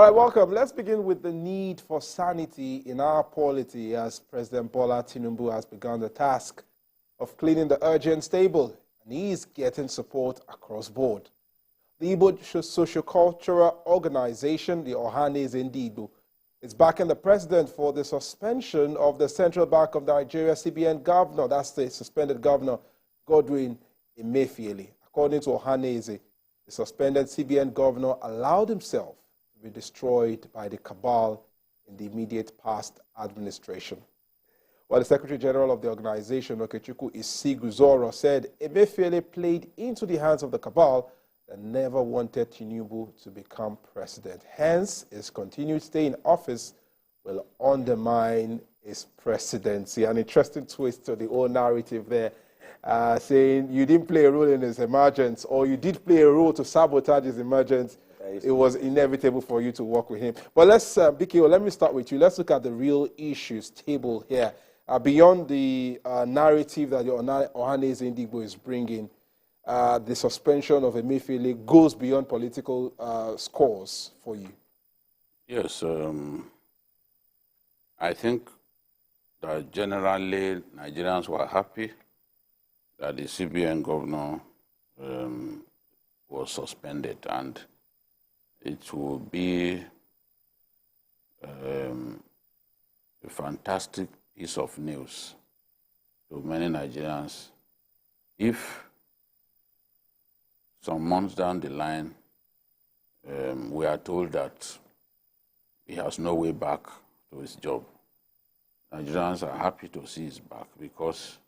All right, welcome. Let's begin with the need for sanity in our polity as President Bola Tinubu has begun the task of cleaning the urgent stable, and he's getting support across board. The Igbo Sociocultural Organization, the Ohaneze Ndigbo, is backing the president for the suspension of the Central Bank of Nigeria CBN governor. That's the suspended governor, Godwin Emefiele. According to Ohaneze, the suspended CBN governor allowed himself to be destroyed by the cabal in the immediate past administration. While the Secretary General of the organization, Okechukwu Isiguzoro, said Emefiele played into the hands of the cabal that never wanted Tinubu to become president. Hence, his continued stay in office will undermine his presidency. An interesting twist to the old narrative there, saying you didn't play a role in his emergence, or you did play a role to sabotage his emergence. It was inevitable for you to work with him. But let's, BKO, let me start with you. Let's look at the real issues table here. Beyond the narrative that the Ohaneze Ndigbo is bringing, the suspension of Emefiele goes beyond political scores for you. Yes, I think that generally Nigerians were happy that the CBN governor was suspended, and it will be a fantastic piece of news to many Nigerians if some months down the line we are told that he has no way back to his job. Nigerians are happy to see his back, because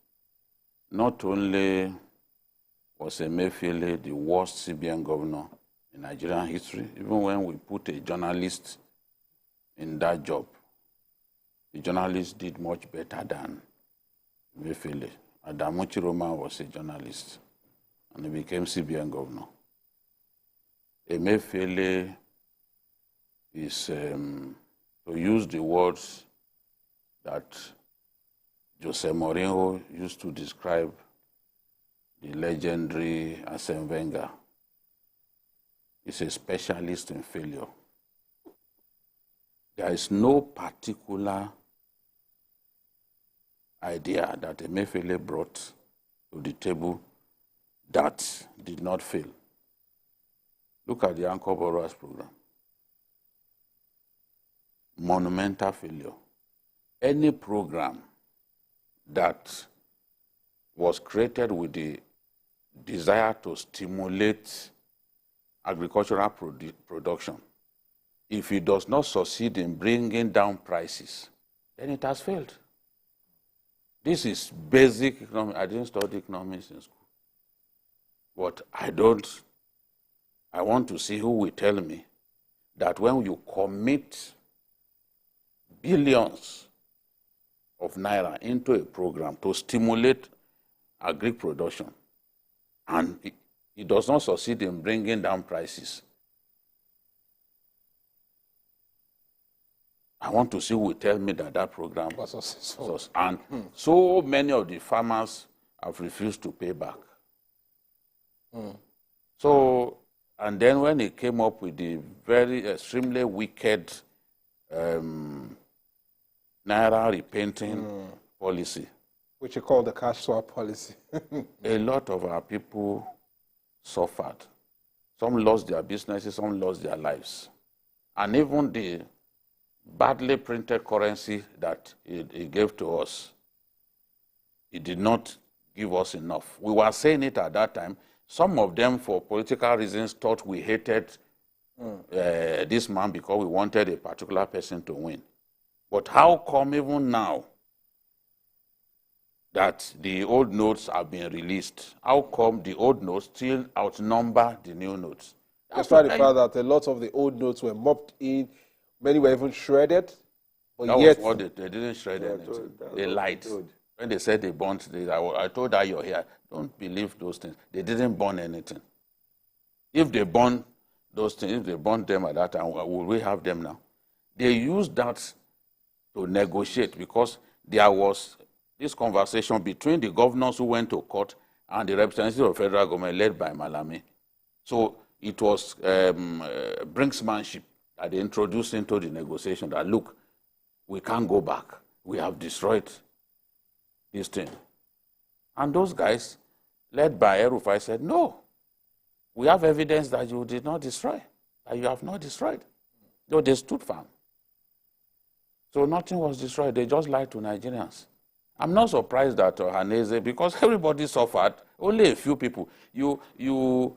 not only was Emefiele the worst CBN governor in Nigerian history, even when we put a journalist in that job, the journalist did much better than Emefiele. Adamuchi Roma was a journalist, and he became CBN governor. Emefiele is, to use the words that Jose Mourinho used to describe the legendary Arsene Wenger, is a specialist in failure. There is no particular idea that Emefiele brought to the table that did not fail. Look at the Anchor Borrowers program. Monumental failure. Any program that was created with the desire to stimulate agricultural production, if it does not succeed in bringing down prices, then it has failed. This is basic economics. I didn't study economics in school, but I want to see who will tell me that when you commit billions of naira into a program to stimulate agri production, and it does not succeed in bringing down prices, I want to see who will tell me that that program was successful. And so many of the farmers have refused to pay back. So, and then when he came up with the very extremely wicked naira repainting policy, which you call the cash swap policy, a lot of our people suffered. Some lost their businesses, some lost their lives. And even the badly printed currency that he gave to us, it did not give us enough. We were saying it at that time. Some of them, for political reasons, thought we hated this man because we wanted a particular person to win. But how come even now that the old notes are being released, how come the old notes still outnumber the new notes? Despite the fact that a lot of the old notes were mopped in, many were even shredded. But that yet, was what they didn't shred anything. They lied. When they said they burnt, I told her you're here. Don't believe those things. They didn't burn anything. If they burn those things, if they burnt them at that time, will we have them now? They used that to negotiate, because there was this conversation between the governors who went to court and the representatives of federal government led by Malami. So it was brinksmanship. that they introduced into the negotiation that, look, we can't go back. We have destroyed this thing. And those guys, led by El-Rufai, said, no, we have evidence that you did not destroy, that you have not destroyed. So they stood firm. So nothing was destroyed. They just lied to Nigerians. I'm not surprised that Ohaneze, because everybody suffered, only a few people. You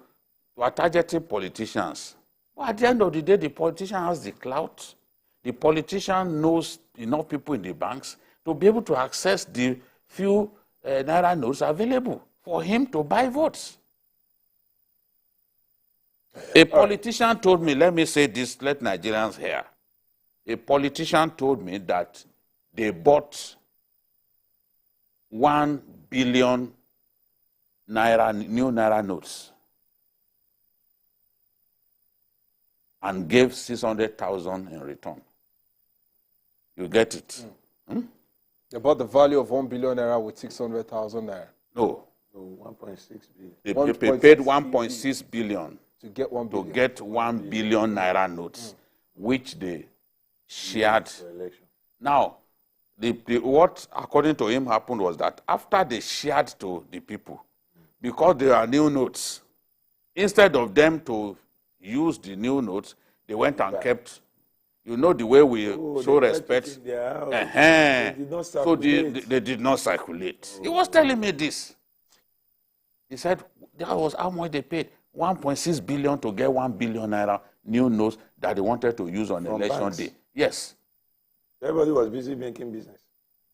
are targeting politicians. But at the end of the day, the politician has the clout. The politician knows enough people in the banks to be able to access the few Naira notes available for him to buy votes. A politician told me, let me say this, let Nigerians hear. A politician told me that they bought 1 billion Naira, new Naira notes, and gave 600,000 in return. You get it? They bought the value of 1 billion Naira with 600,000 Naira. No. So 1.6 billion. They paid 1.6 billion to get 1 billion. to get 1 billion Naira notes, which they shared. Now, what according to him happened was that after they shared to the people, because there are new notes, instead of them to use the new notes, they went and kept, you know, the way we show respect. They did not circulate. So they did not circulate. He was telling me this. He said that was how much they paid. 1.6 billion to get 1 billion Naira new notes that they wanted to use on election day. Yes. Everybody was busy making business.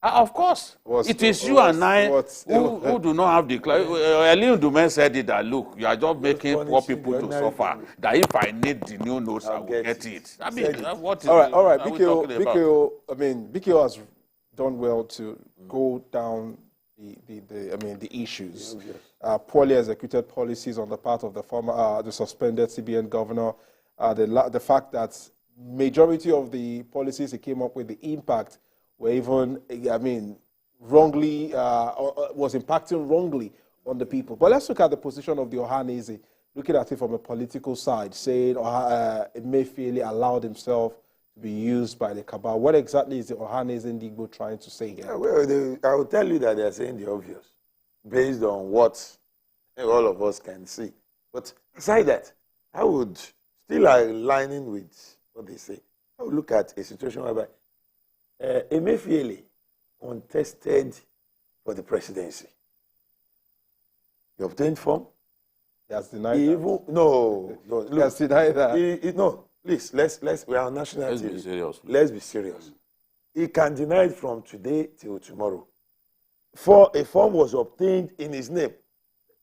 Of course. It is you and I who do not have the clarity. Eliud Dume said it that, look, you are just making poor people to suffer. That if I need the new notes, I will get it. I mean, what is all right. BKO has done well to go down the issues. Poorly executed policies on the part of the former, the suspended CBN governor. The fact that majority of the policies he came up with, the impact were even, wrongly, was impacting wrongly on the people. But let's look at the position of the Ohaneze, looking at it from a political side, saying Emefiele allowed himself to be used by the cabal. What exactly is the Ohaneze Ndigbo trying to say here? Yeah, well, I will tell you that they are saying the obvious, based on what all of us can see. But aside that, I would still aligning with what they say. I would look at a situation whereby Emefiele contested for the presidency. He obtained form. He has denied that. No. He has denied that. No, please, let's we are on national Let's TV. be serious. Let's be serious. He can deny it from today till tomorrow. For a form was obtained in his name.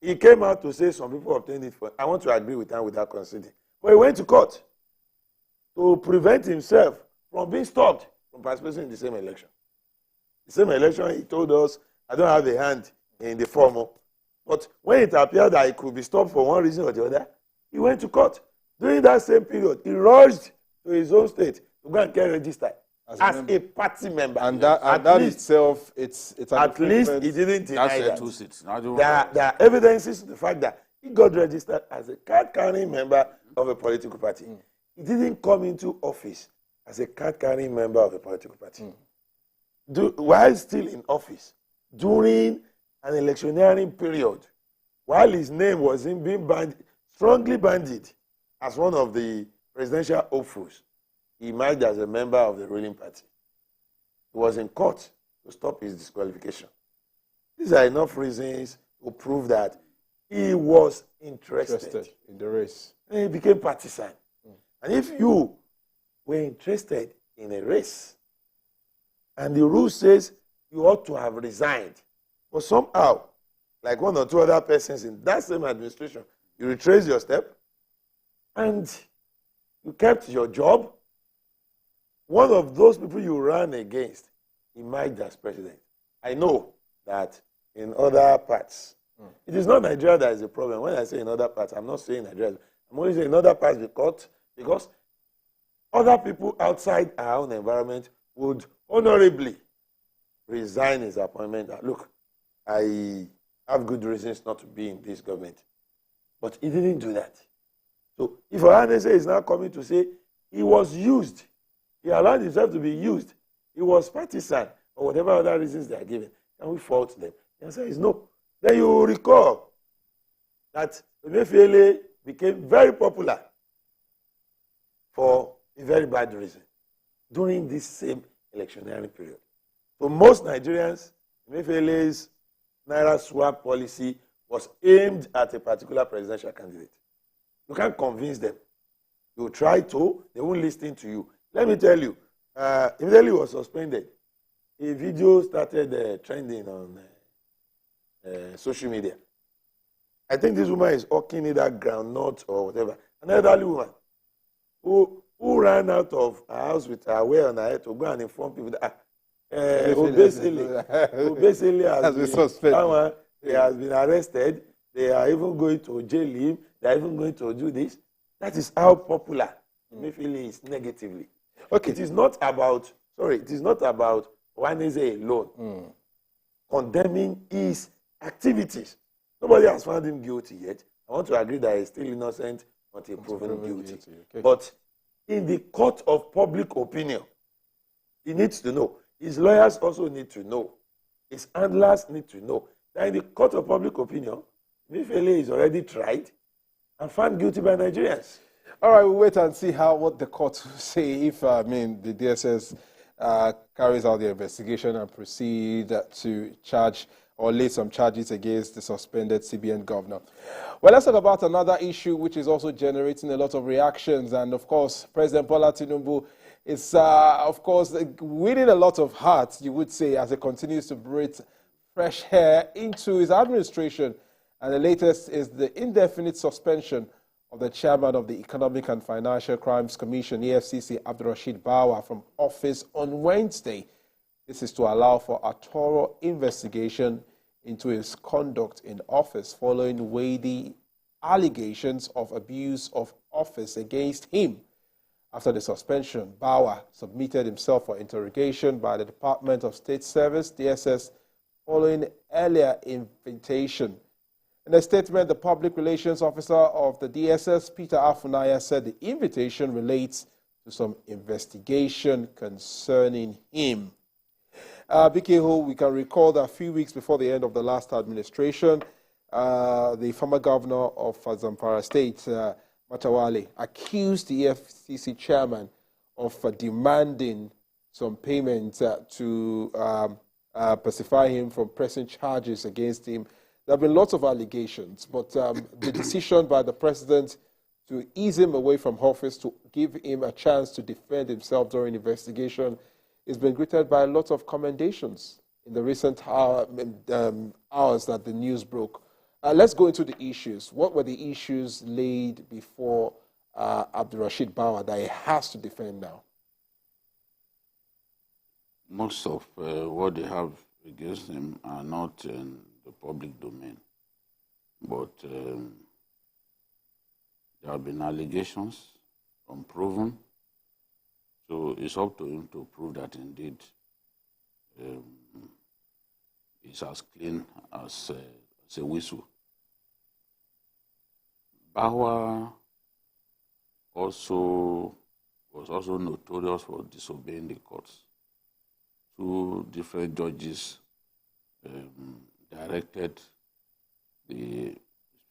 He came out to say some people obtained it for. I want to agree with him without conceding. But he went to court to prevent himself from being stopped from participating in the same election. The same election, he told us, I don't have a hand in the form. But when it appeared that he could be stopped for one reason or the other, he went to court. During that same period, he rushed to his own state to go and get registered as a party member. And that itself, it's at least he didn't deny that. 2 seats. There are evidences to the fact that he got registered as a card-carrying member of a political party. He didn't come into office as a card-carrying member of a political party. While still in office, during an electioneering period, while his name was being strongly bandied as one of the presidential hopefuls, he emerged as a member of the ruling party. He was in court to stop his disqualification. These are enough reasons to prove that he was interested in the race. And he became partisan. And if you were interested in a race, and the rule says you ought to have resigned, but somehow, like one or two other persons in that same administration, you retraced your step, and you kept your job, one of those people you ran against emerged as president. I know that in other parts, it is not Nigeria that is the problem. When I say in other parts, I'm not saying Nigeria. I'm only saying in other parts because other people outside our own environment would honorably resign his appointment. Look, I have good reasons not to be in this government. But he didn't do that. So if Ohaneze is now coming to say he was used. He allowed himself to be used. He was partisan, or whatever other reasons they are given. Can we fault them? The answer is no. Then you will recall that Emefiele became very popular for a very bad reason during this same electioneering period. For most Nigerians, Emefiele's Naira swap policy was aimed at a particular presidential candidate. You can't convince them. You try to, they won't listen to you. Let me tell you, immediately was suspended. A video started trending on social media. I think this woman is hawking either groundnut or whatever. An elderly woman who ran out of her house with her wear on her head to go and inform people that Obesele has been suspended. He has been arrested. They are even going to jail him. They are even going to do this. That is how popular Emefiele is negatively. Okay. It is not about Waneze alone condemning his activities. Nobody has found him guilty yet. I want to agree that he's still innocent until proven guilty. Okay. But in the court of public opinion, he needs to know. His lawyers also need to know. His handlers need to know that in the court of public opinion, Emefiele is already tried and found guilty by Nigerians. All right, we'll wait and see what the court will say if, the DSS carries out the investigation and proceed to charge or lay some charges against the suspended CBN governor. Well, let's talk about another issue which is also generating a lot of reactions. And, of course, President Bola Tinubu is, of course, winning a lot of hearts, you would say, as he continues to breathe fresh air into his administration. And the latest is the indefinite suspension of the chairman of the Economic and Financial Crimes Commission, EFCC, Abdulrasheed Bawa, from office on Wednesday. This is to allow for a thorough investigation into his conduct in office following weighty allegations of abuse of office against him. After the suspension, Bawa submitted himself for interrogation by the Department of State Service, DSS, following earlier invitation. In a statement, the public relations officer of the DSS, Peter Afunaya, said the invitation relates to some investigation concerning him. BKO, we can recall that a few weeks before the end of the last administration, the former governor of Zamfara State, Matawale, accused the EFCC chairman of demanding some payments to pacify him from pressing charges against him. There have been lots of allegations, but the decision by the president to ease him away from office, to give him a chance to defend himself during investigation, has been greeted by a lot of commendations in the recent hours that the news broke. Let's go into the issues. What were the issues laid before Abdulrasheed Bawa that he has to defend now? Most of what they have against him are not in the public domain, but there have been allegations unproven. So it's up to him to prove that indeed it's as clean as a whistle. Bawa was also notorious for disobeying the courts. Two different judges directed the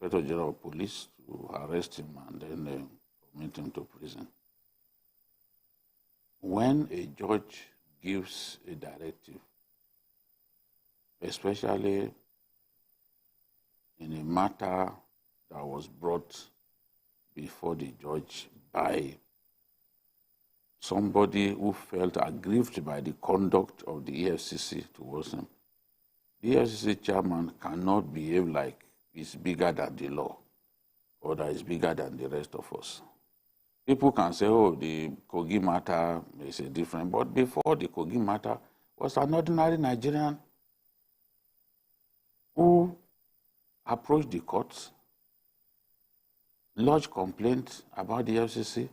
Inspector General of Police to arrest him and then commit him to prison. When a judge gives a directive, especially in a matter that was brought before the judge by somebody who felt aggrieved by the conduct of the EFCC towards him, the EFCC chairman cannot behave like he's bigger than the law or that he's bigger than the rest of us. People can say, oh, the Kogi matter is different, but before the Kogi matter was an ordinary Nigerian who approached the courts, lodged complaints about the EFCC,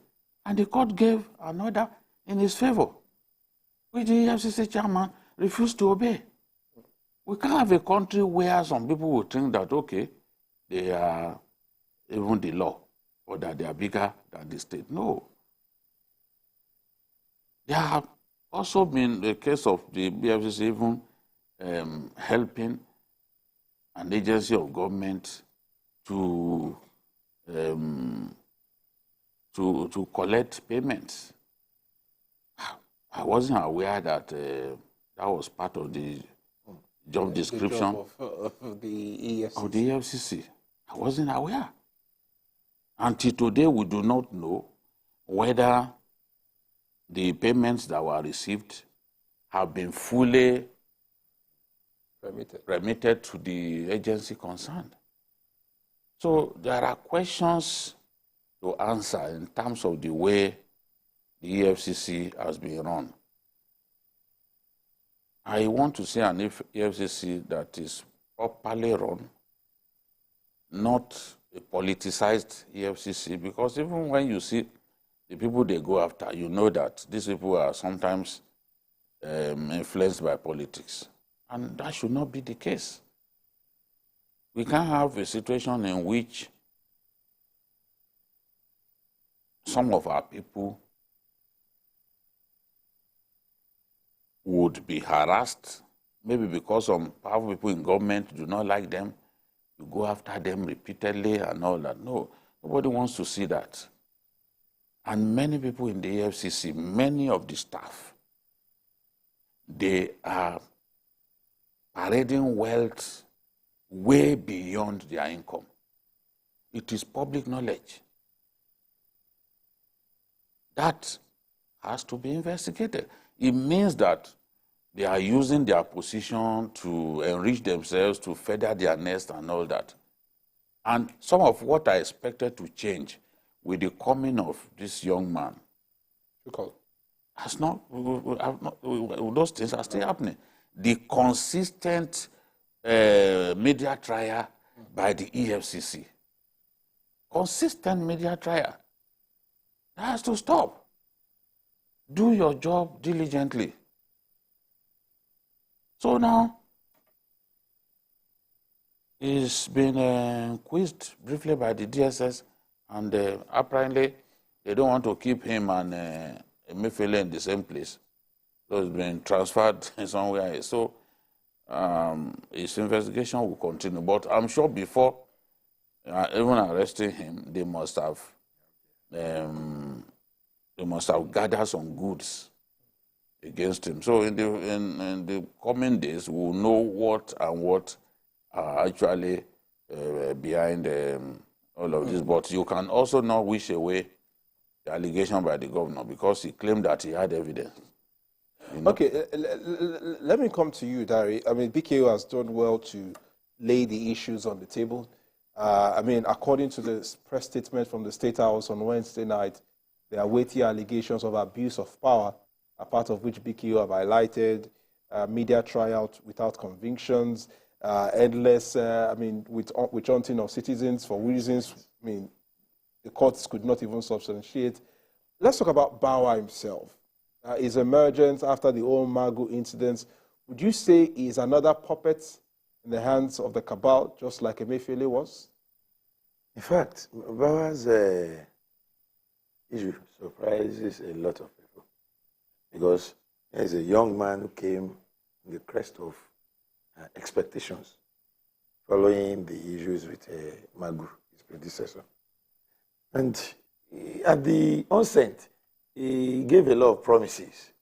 and the court gave an order in his favor, which the EFCC chairman refused to obey. We can't have a country where some people will think that, okay, they are even the law, or that they are bigger than the state. No. There have also been the case of the EFCC even helping an agency of government to collect payments. I wasn't aware that that was part of the job description of the EFCC. Of the EFCC. I wasn't aware. Until today, we do not know whether the payments that were received have been fully remitted to the agency concerned. So there are questions to answer in terms of the way the EFCC has been run. I want to see an EFCC that is properly run, not a politicized EFCC, because even when you see the people they go after, you know that these people are sometimes influenced by politics. And that should not be the case. We can't have a situation in which some of our people would be harassed, maybe because some powerful people in government do not like them. You go after them repeatedly and all that. No, nobody wants to see that. And many people in the EFCC, many of the staff, they are parading wealth way beyond their income. It is public knowledge. That has to be investigated. It means that they are using their position to enrich themselves, to feather their nest and all that. And some of what I expected to change with the coming of this young man has not, those things are still happening. The consistent media trial by the EFCC, consistent media trial, that has to stop. Do your job diligently. So now, he's been quizzed briefly by the DSS, and apparently they don't want to keep him and Emefiele in the same place. So he's been transferred somewhere. So his investigation will continue. But I'm sure before even arresting him, they must have gathered some goods against him. So in the coming days, we'll know what are actually behind all of this. But you can also not wish away the allegation by the governor because he claimed that he had evidence. You know? Okay, let me come to you, Dari. I mean, BKO has done well to lay the issues on the table. I mean, according to the press statement from the State House on Wednesday night, there are weighty allegations of abuse of power, a part of which BKO have highlighted, media tryout without convictions, endless, witch hunting of citizens for reasons, I mean, the courts could not even substantiate. Let's talk about Bawa himself. His emergence after the old Magu incidents, would you say he is another puppet in the hands of the cabal, just like Emefiele was? In fact, Bawa's issue surprises a lot of people because he's a young man who came in the crest of expectations following the issues with Magu, his predecessor. And at the onset, he gave a lot of promises.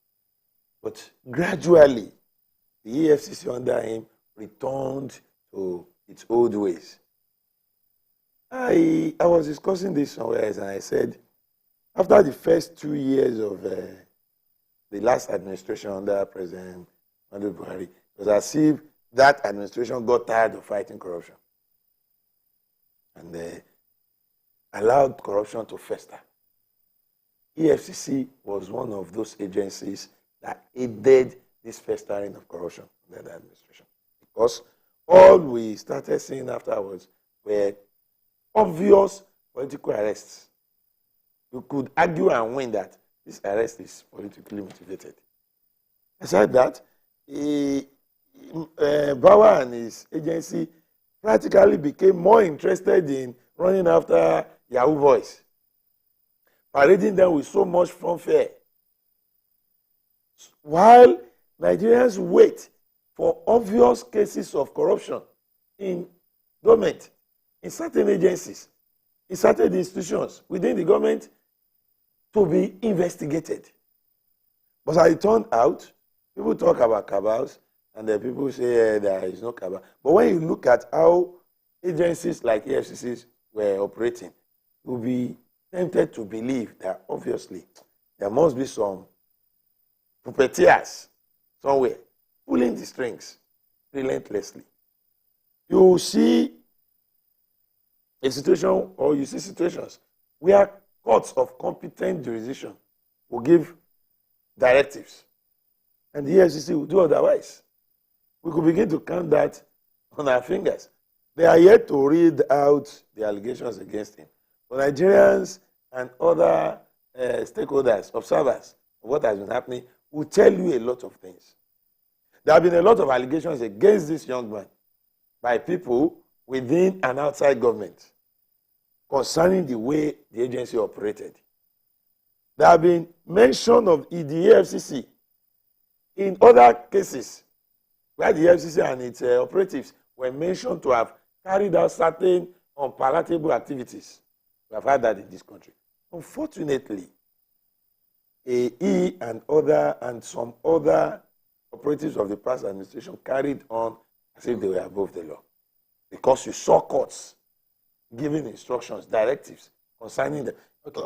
But gradually, the EFCC under him returned to its old ways. I was discussing this somewhere and I said, after the first 2 years of the last administration under President Buhari, it was as if that administration got tired of fighting corruption and allowed corruption to fester. EFCC was one of those agencies that aided this festering of corruption under the administration. Because all we started seeing afterwards were obvious political arrests. You could argue and win that this arrest is politically motivated. Aside that, Bawa and his agency practically became more interested in running after Yahoo boys, parading them with so much fanfare. while Nigerians wait for obvious cases of corruption in government, in certain agencies, in certain institutions within the government to be investigated. But as it turned out, people talk about cabals, and then people say there is no cabal. But when you look at how agencies like EFCC were operating, you'll be tempted to believe that obviously there must be some puppeteers somewhere pulling the strings relentlessly. You see a situation, or you see situations where courts of competent jurisdiction will give directives, and the EFCC will do otherwise. We could begin to count that on our fingers. They are yet to read out the allegations against him. But Nigerians and other stakeholders, observers of what has been happening, will tell you a lot of things. There have been a lot of allegations against this young man by people within and outside government concerning the way the agency operated. There have been mention of the EFCC in other cases where the EFCC and its operatives were mentioned to have carried out certain unpalatable activities. We have had that in this country. Unfortunately, he and some other operatives of the past administration carried on as if they were above the law, because you saw courts giving instructions, directives concerning them.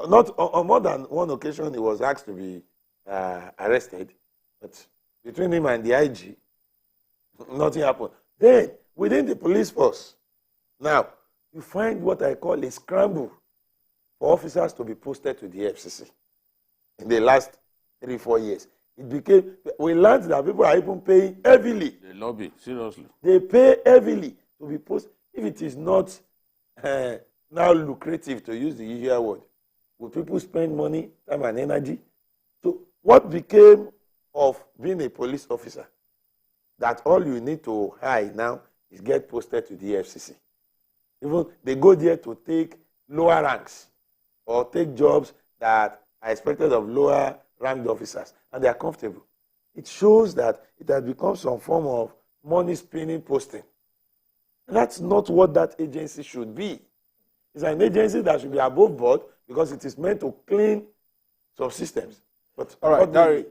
Not on more than one occasion, he was asked to be arrested, but between him and the IG, nothing happened. Then, within the police force, now, you find what I call a scramble for officers to be posted to the EFCC in the last 3-4 years. It became, we learned that people are even paying heavily. They lobby, seriously. They pay heavily to be posted. If it is not now lucrative, to use the usual word, will people spend money, time, and energy? So, what became of being a police officer? That all you need to hide now is get posted to the EFCC. Even they go there to take lower ranks or take jobs that are expected of lower ranked officers, and they are comfortable. It shows that it has become some form of money spinning posting. And that's not what that agency should be. It's an agency that should be above board because it is meant to clean some systems. But all right, Dari,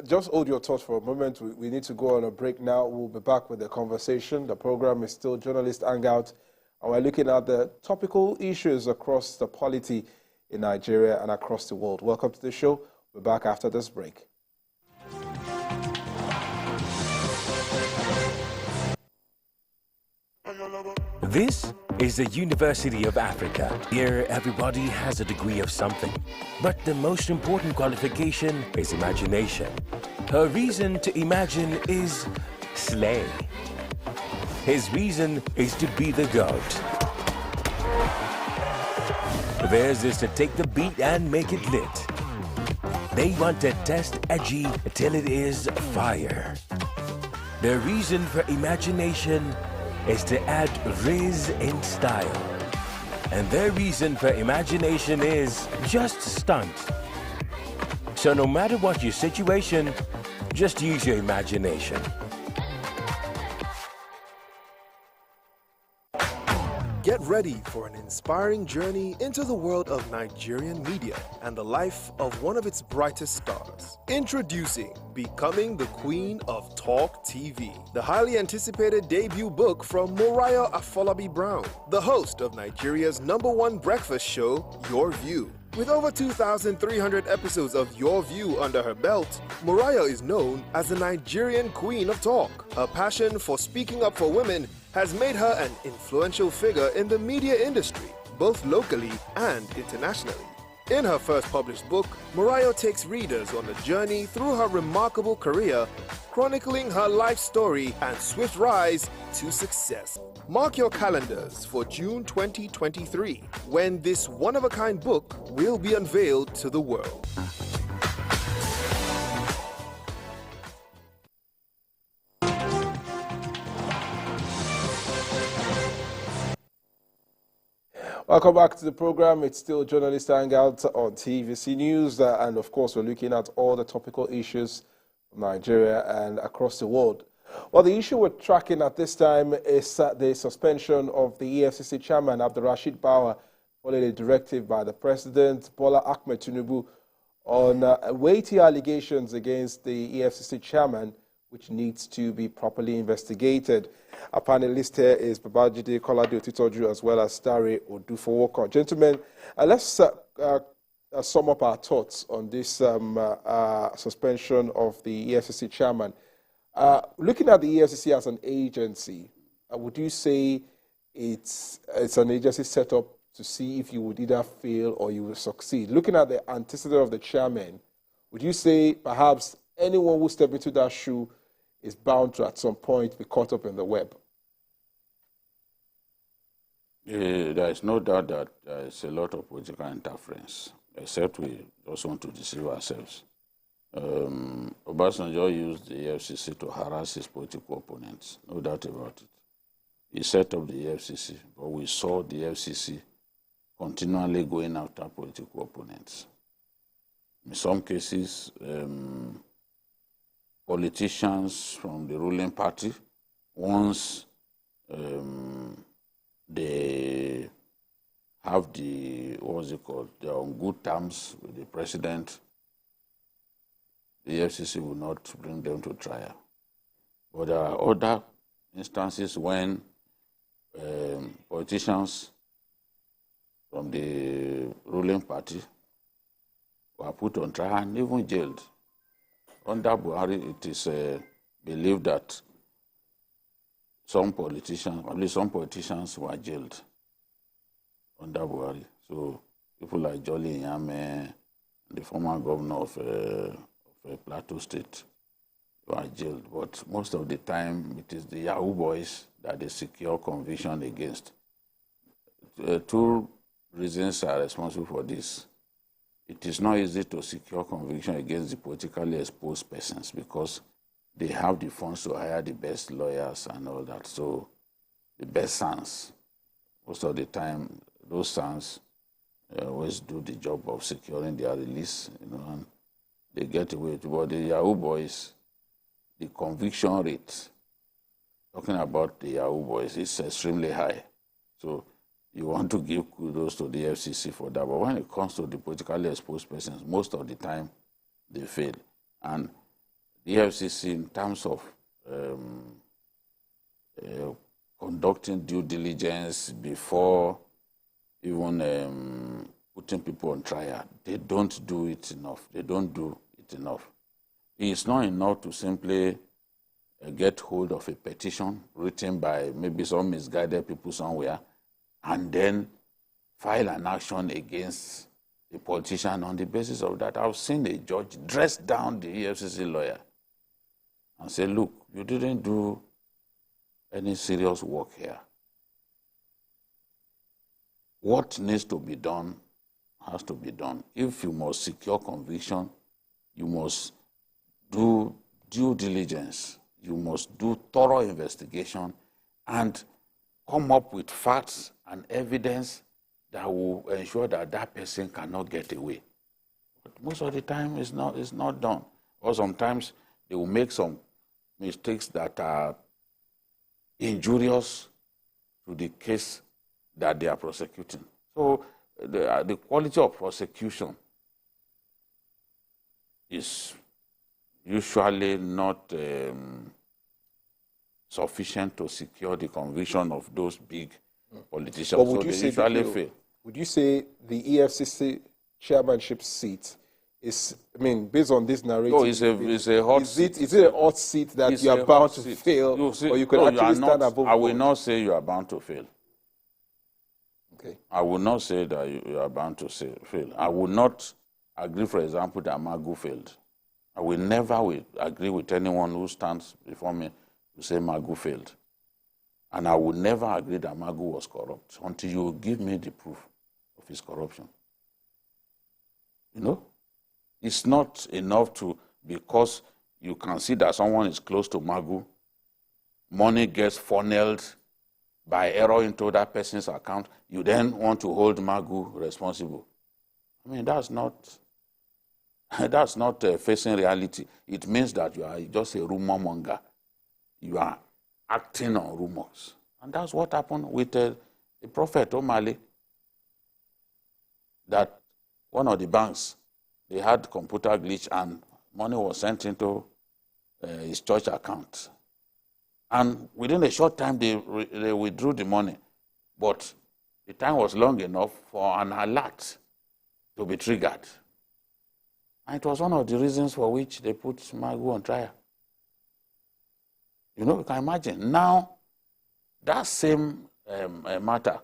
just hold your thoughts for a moment. We need to go on a break now. We'll be back with the conversation. The program is still Journalist Hangout, and we're looking at the topical issues across the polity in Nigeria and across the world. Welcome to the show. We're back after this break. This is the University of Africa. Here, everybody has a degree of something. But the most important qualification is imagination. Her reason to imagine is slay. His reason is to be the GOAT. Theirs is to take the beat and make it lit. They want to test edgy till it is fire. Their reason for imagination is to add riz in style. And their reason for imagination is just stunt. So no matter what your situation, just use your imagination. Get ready for an inspiring journey into the world of Nigerian media and the life of one of its brightest stars. Introducing Becoming the Queen of Talk TV, the highly anticipated debut book from Moriah Afolabi Brown, the host of Nigeria's #1 breakfast show, Your View. With over 2,300 episodes of Your View under her belt, Moriah is known as the Nigerian Queen of Talk. Her passion for speaking up for women has made her an influential figure in the media industry, both locally and internationally. In her first published book, Moriah takes readers on a journey through her remarkable career, chronicling her life story and swift rise to success. Mark your calendars for June 2023, when this one-of-a-kind book will be unveiled to the world. Welcome back to the program. It's still Journalist Hangout on TVC News. And of course, we're looking at all the topical issues Nigeria and across the world. Well, the issue we're tracking at this time is the suspension of the EFCC chairman, Abdulrasheed Bawa, following a directive by the President, Bola Ahmed Tinubu, on weighty allegations against the EFCC chairman, which needs to be properly investigated. Our panelist here is Babajide Kolade Otitoju as well as Dare Odufowoko. Gentlemen, let's sum up our thoughts on this suspension of the EFCC chairman. Looking at the EFCC as an agency, would you say it's an agency set up to see if you would either fail or you will succeed? Looking at the antecedent of the chairman, would you say perhaps anyone who steps into that shoe is bound to at some point be caught up in the web? There is no doubt that there is a lot of political interference, except we just want to deceive ourselves. Obasanjo used the EFCC to harass his political opponents, no doubt about it. He set up the EFCC, but we saw the EFCC continually going after political opponents. In some cases, politicians from the ruling party, once they have they're on good terms with the president, the EFCC will not bring them to trial. But there are other instances when politicians from the ruling party were put on trial and even jailed. Under Buhari, it is believed that some politicians were jailed under Buhari. So people like Jolly Nyame, the former governor of Plateau State, were jailed. But most of the time, it is the Yahoo boys that they secure conviction against. Two reasons are responsible for this. It is not easy to secure conviction against the politically exposed persons because they have the funds to hire the best lawyers and all that. So the best sons, most of the time, those sons always do the job of securing their release, and they get away. But the Yahoo boys, the conviction rate, talking about the Yahoo boys, is extremely high. So you want to give kudos to the FCC for that. But when it comes to the politically exposed persons, most of the time they fail. And the FCC, in terms of conducting due diligence before even putting people on trial, they don't do it enough. They don't do it enough. It's not enough to simply get hold of a petition written by maybe some misguided people somewhere and then file an action against the politician on the basis of that. I've seen a judge dress down the EFCC lawyer and say, look, you didn't do any serious work here. What needs to be done has to be done. If you must secure conviction, you must do due diligence. You must do thorough investigation and come up with facts and evidence that will ensure that that person cannot get away. But most of the time, it's not done. Or sometimes they will make some mistakes that are injurious to the case that they are prosecuting. So the quality of prosecution is usually not sufficient to secure the conviction of those big politicians. But would you say usually fail. Would you say the EFCC chairmanship seat is, based on this narrative, it's a hot seat. Is it a hot seat that you are bound to fail, or you could actually stand above? I will not say you are bound to fail. Okay. I will not say that you are bound to fail. I will not agree, for example, that Magu failed. I will never agree with anyone who stands before me to say Magu failed. And I will never agree that Magu was corrupt until you give me the proof of his corruption. It's not enough because you can see that someone is close to Magu, money gets funneled by error into that person's account, you then want to hold Magu responsible. That's not That's not facing reality. It means that you are just a rumor monger. You are acting on rumors. And that's what happened with the Prophet O'Malley, that one of the banks, they had computer glitch and money was sent into his church account. And within a short time, they withdrew the money. But the time was long enough for an alert to be triggered. And it was one of the reasons for which they put Magu on trial. You can imagine. Now, that same matter,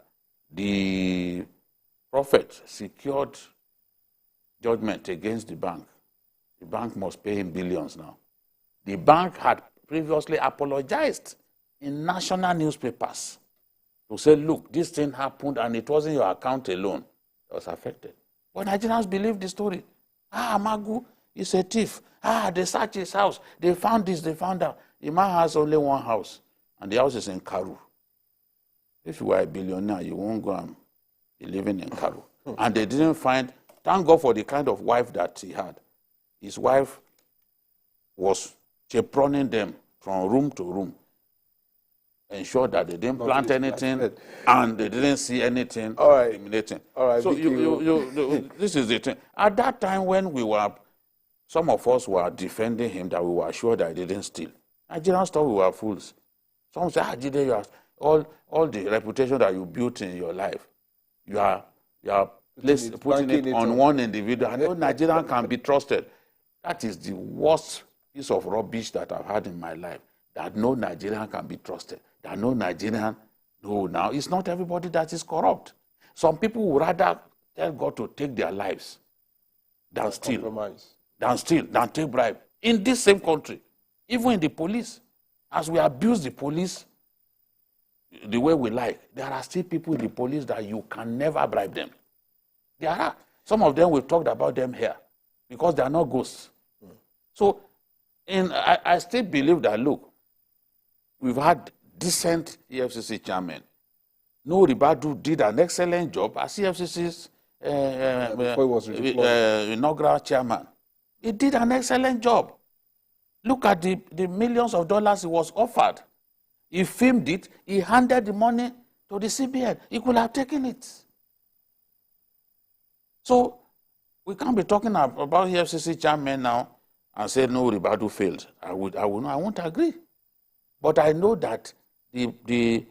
the Prophet secured judgment against the bank. The bank must pay him billions now. The bank had previously apologized in national newspapers to say, look, this thing happened and it wasn't your account alone that was affected. But Nigerians believe the story. Magu is a thief. They searched his house. They found this, they found that. The man has only one house, and the house is in Karu. If you were a billionaire, you won't go and be living in Karu. And they didn't find, thank God for the kind of wife that he had. His wife was chaperoning them from room to room, ensure that they didn't plant anything and they didn't see anything eliminating. All right. So this is the thing. At that time when some of us were defending him, that we were sure that he didn't steal. Nigerians thought we were fools. Some say, Jide, you are all the reputation that you built in your life, you are putting it on one individual. I know Nigerian can be trusted. That is the worst piece of rubbish that I've had in my life, that no Nigerian can be trusted, that no Nigerian, now it's not everybody that is corrupt. Some people would rather tell God to take their lives than steal, than take bribe. In this same country, even in the police, as we abuse the police the way we like, there are still people in the police that you can never bribe them. There are. Some of them, we've talked about them here, because they are not ghosts. So, I still believe that, look, we've had decent EFCC chairmen. No Ribadu did an excellent job as EFCC's inaugural chairman. He did an excellent job. Look at the millions of dollars he was offered. He filmed it. He handed the money to the CBN. He could have taken it. So we can't be talking about EFCC chairman now and say no, Ribadu failed. I won't agree. But I know that the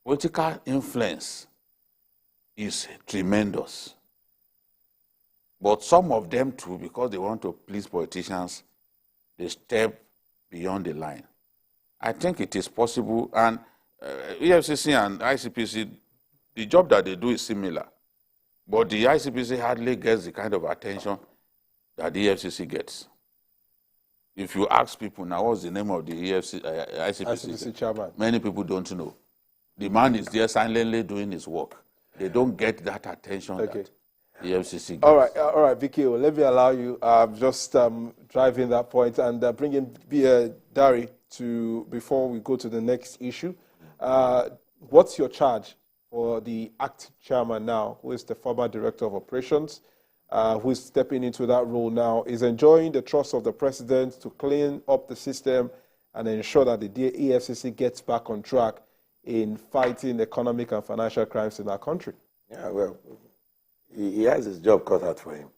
political influence is tremendous. But some of them too, because they want to please politicians, they step beyond the line. I think it is possible, and EFCC and ICPC, the job that they do is similar. But the ICPC hardly gets the kind of attention that the EFCC gets. If you ask people now, what's the name of the ICPC chairman? Many people don't know. The man is there silently doing his work. They don't get that attention that the EFCC gets. All right, Vicky, let me allow you just driving that point and bring in Dari before we go to the next issue. What's your charge for the acting chairman now, who is the former director of operations, who is stepping into that role now, is enjoying the trust of the president to clean up the system and ensure that the EFCC gets back on track in fighting economic and financial crimes in our country? Yeah, well, he has his job cut out for him.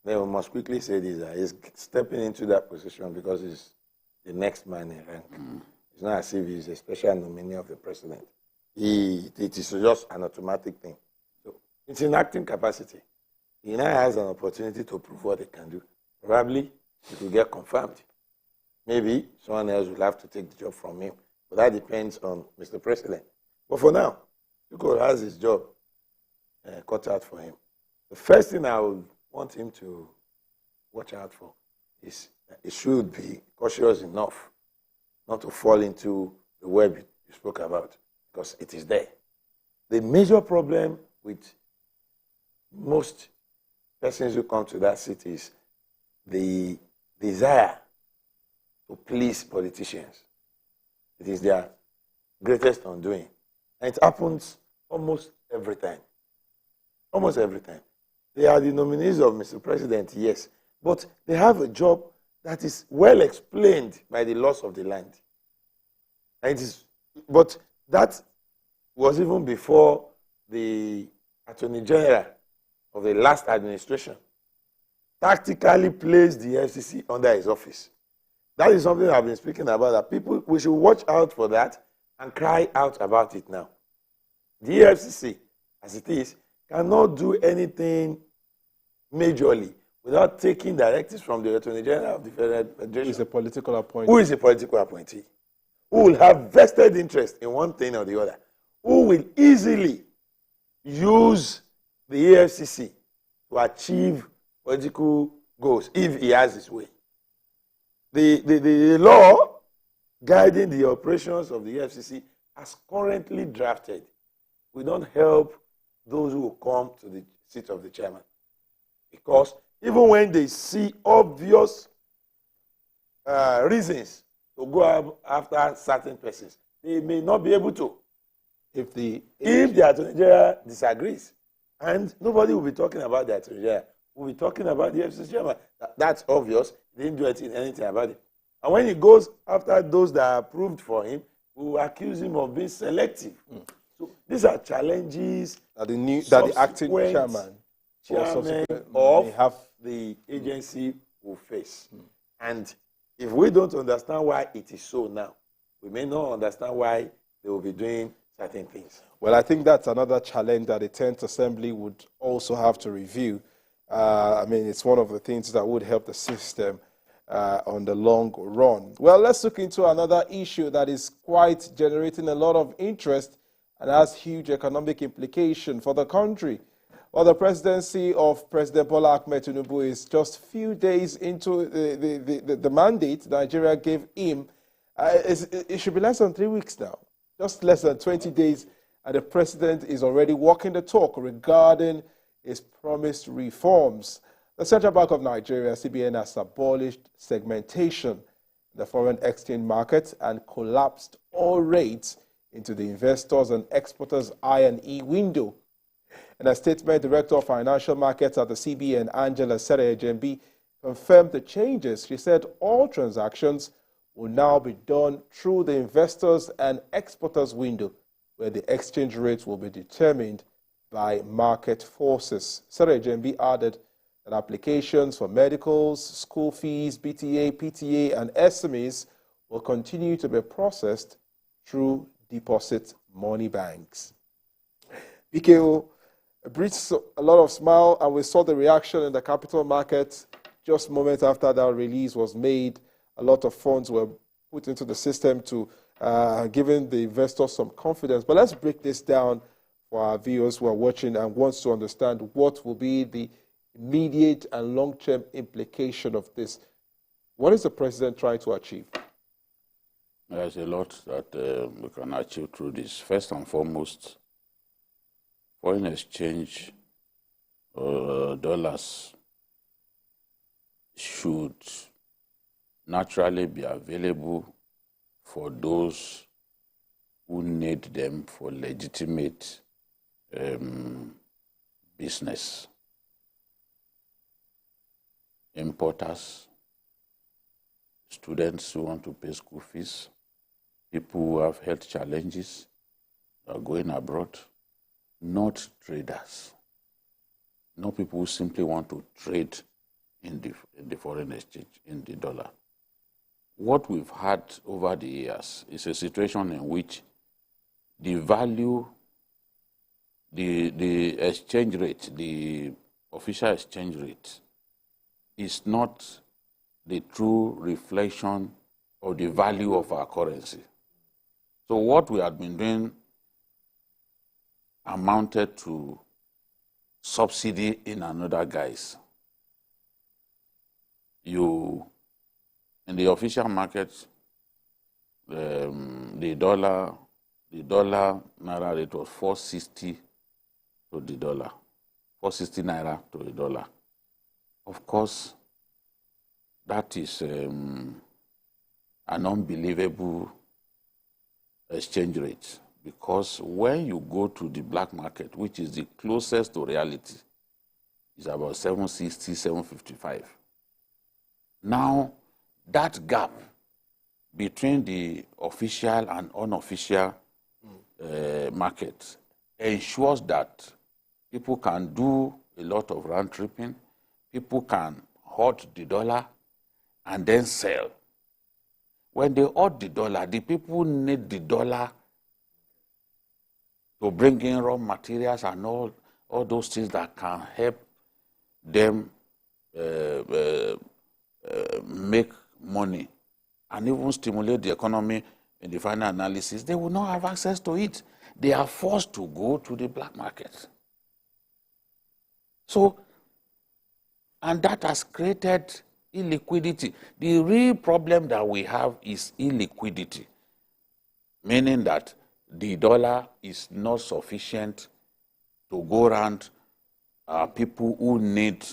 Then we must quickly say this, that he's stepping into that position because he's the next man in rank. It's not as if he's a special nominee of the president. It is just an automatic thing. So it's in acting capacity. He now has an opportunity to prove what he can do. Probably it will get confirmed. Maybe someone else will have to take the job from him. But that depends on Mr. President. But for now, Yuko has his job cut out for him. The first thing I would want him to watch out for is that he should be cautious enough not to fall into the web you spoke about, because it is there. The major problem with most persons who come to that city is the desire to please politicians. It is their greatest undoing. And it happens almost every time. Almost every time. They are the nominees of Mr. President, yes, but they have a job that is well explained by the laws of the land. And but that was even before the Attorney General of the last administration tactically placed the EFCC under his office. That is something I've been speaking about, that people, we should watch out for that and cry out about it now. The EFCC, as it is, cannot do anything majorly without taking directives from the Attorney General of the Federation. Who is a political appointee? Who is a political appointee? Who will have vested interest in one thing or the other? Who will easily use the EFCC to achieve political goals if he has his way? The law guiding the operations of the EFCC as currently drafted will not help those who will come to the seat of the chairman. Because even when they see obvious reasons to go after certain persons, they may not be able to. If the Attorney General disagrees. And nobody will be talking about the Attorney General. We'll be talking about the EFCC chairman. That's obvious. He didn't do anything about it. And when he goes after those that are approved for him, we will accuse him of being selective. So these are challenges that the acting chairman of the agency will face. And if we don't understand why it is so now, we may not understand why they will be doing certain things. Well, I think that's another challenge that the 10th Assembly would also have to review. I mean, it's one of the things that would help the system on the long run. Well, let's look into another issue that is quite generating a lot of interest and has huge economic implication for the country. Well, the presidency of President Bola Ahmed Tinubu is just a few days into the mandate Nigeria gave him. It should be less than 3 weeks now, just less than 20 days, and the president is already walking the talk regarding his promised reforms. The Central Bank of Nigeria, CBN, has abolished segmentation in the foreign exchange market and collapsed all rates into the investors and exporters I&E window. In a statement, Director of Financial Markets at the CBN, Angela Serejembi, confirmed the changes. She said all transactions will now be done through the investors and exporters window, where the exchange rates will be determined by market forces. Serejembi added that applications for medicals, school fees, BTA, PTA, and SMEs will continue to be processed through deposit money banks. BKO breathed a lot of smile, and we saw the reaction in the capital markets just moments after that release was made. A lot of funds were put into the system to giving the investors some confidence. But let's break this down for our viewers who are watching and wants to understand what will be the immediate and long-term implication of this. What is the president trying to achieve? There's a lot that we can achieve through this. First and foremost, foreign exchange dollars should naturally be available for those who need them for legitimate business. Importers, students who want to pay school fees, people who have health challenges, are going abroad, not traders, not people who simply want to trade in the foreign exchange, in the dollar. What we've had over the years is a situation in which the value, the exchange rate, the official exchange rate, is not the true reflection of the value of our currency. So what we had been doing amounted to subsidy in another guise. In the official market, the dollar naira rate was 460 to the dollar, 460 naira to the dollar. Of course, that is an unbelievable exchange rate, because when you go to the black market, which is the closest to reality, it's about 760, 755. Now, that gap between the official and unofficial markets ensures that people can do a lot of round tripping, people can hoard the dollar and then sell. When they hoard the dollar, the people need the dollar to bring in raw materials and all those things that can help them make money and even stimulate the economy in the final analysis. They will not have access to it. They are forced to go to the black market. So, and that has created illiquidity. The real problem that we have is illiquidity, meaning that the dollar is not sufficient to go around people who need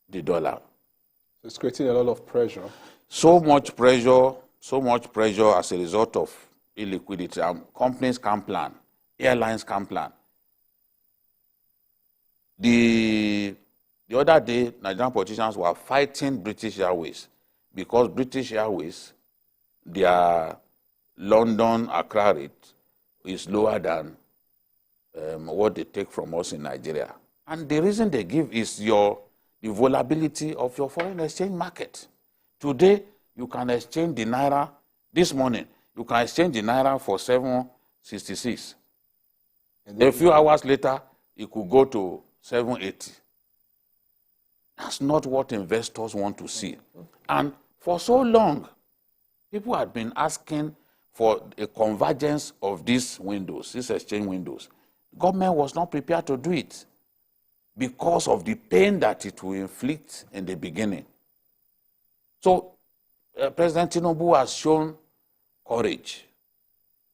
the dollar. So it's creating a lot of pressure. So much pressure as a result of illiquidity. Companies can't plan, airlines can't plan. The other day, Nigerian politicians were fighting British Airways because British Airways, their London Accra rate is lower than what they take from us in Nigeria. And the reason they give is the volatility of your foreign exchange market. Today, you can exchange the naira. This morning, you can exchange the naira for 766. A few hours later, it could go to 780. That's not what investors want to see. And for so long, people had been asking for a convergence of these windows, these exchange windows. Government was not prepared to do it because of the pain that it will inflict in the beginning. So President Tinubu has shown courage,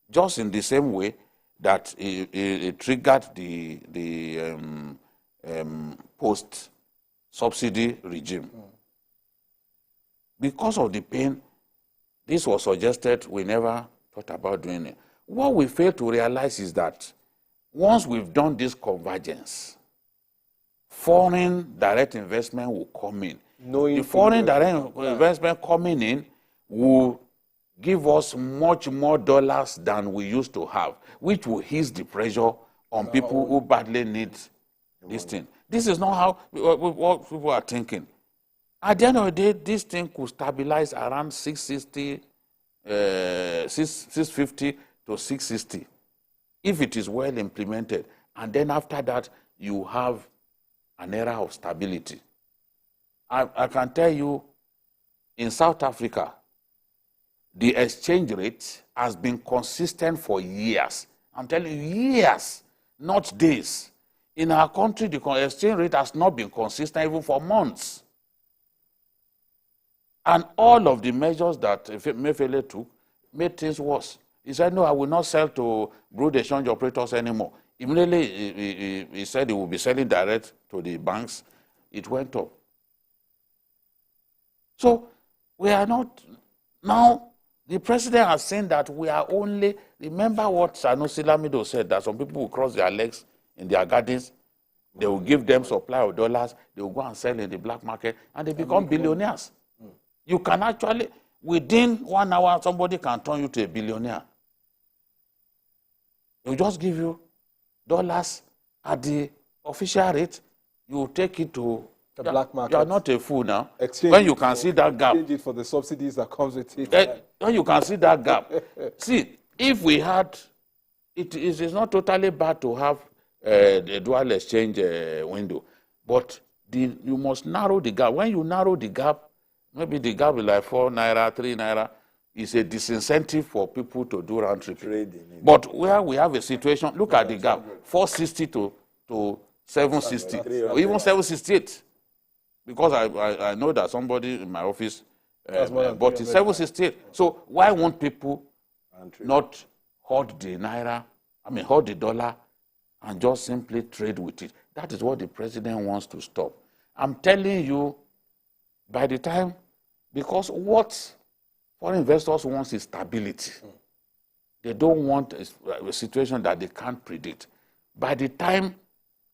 just in the same way that he triggered the post-subsidy regime. Because of the pain, this was suggested, we never thought about doing it. What we fail to realize is that once we've done this convergence, foreign direct investment will come in. The foreign direct investment coming in will give us much more dollars than we used to have, which will ease the pressure on people who badly need this thing. This is not how what people are thinking. At the end of the day, this thing could stabilize around 650 to 660 if it is well implemented. And then after that, you have an era of stability. I can tell you, in South Africa, the exchange rate has been consistent for years. I'm telling you, years, not days. In our country, the exchange rate has not been consistent even for months. And all of the measures that Mefele took made things worse. He said, no, I will not sell to broad exchange operators anymore. Immediately, he said he will be selling direct to the banks. It went up. So we are not, now the president has said that we are only, remember what Sanusi Lamido said, that some people will cross their legs in their gardens, they will give them supply of dollars, they will go and sell in the black market, and they become billionaires. You can actually, within 1 hour, somebody can turn you to a billionaire. They'll just give you dollars at the official rate, you take it to the black market. You are not a fool now. Exchange when you can see that gap. Exchange it for the subsidies that comes with it. When you can see that gap. See, if we had, it is not totally bad to have the dual exchange window, but you must narrow the gap. When you narrow the gap, maybe the gap is like 4 naira, 3 naira, is a disincentive for people to do round trip. But where we have a situation, look at the gap, 460 to 760, or even 768. Because I know that somebody in my office bought it, 768. So why won't people not hold the naira, hold the dollar, and just simply trade with it? That is what the president wants to stop. I'm telling you, by the time, because what foreign investors want is stability. They don't want a situation that they can't predict. By the time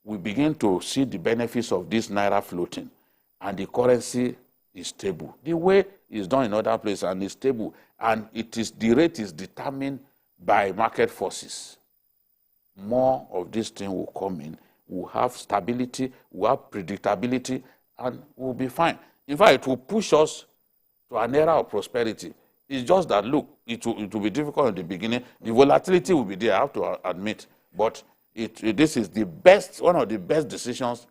we begin to see the benefits of this naira floating, and the currency is stable. The way it's done in other places and is stable, and the rate is determined by market forces. More of this thing will come in. We'll have stability, we'll have predictability, and we'll be fine. In fact, it will push us to an era of prosperity. It's just that, look, it will be difficult in the beginning. The volatility will be there, I have to admit. But this is one of the best decisions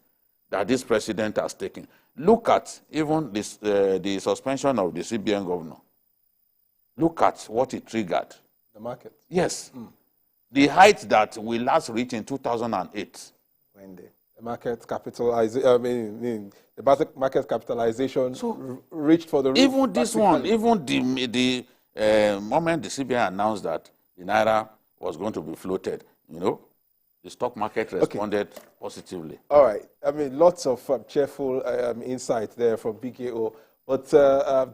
that this president has taken. Look at even this, the suspension of the CBN governor. Look at what it triggered. The market. Yes. The height that we last reached in 2008. When the market capitalization, the market capitalization reached for the roof. Even this one, even the moment the CBN announced that the Naira was going to be floated, the stock market responded positively. All right. I mean, lots of cheerful insight there from BKO. But,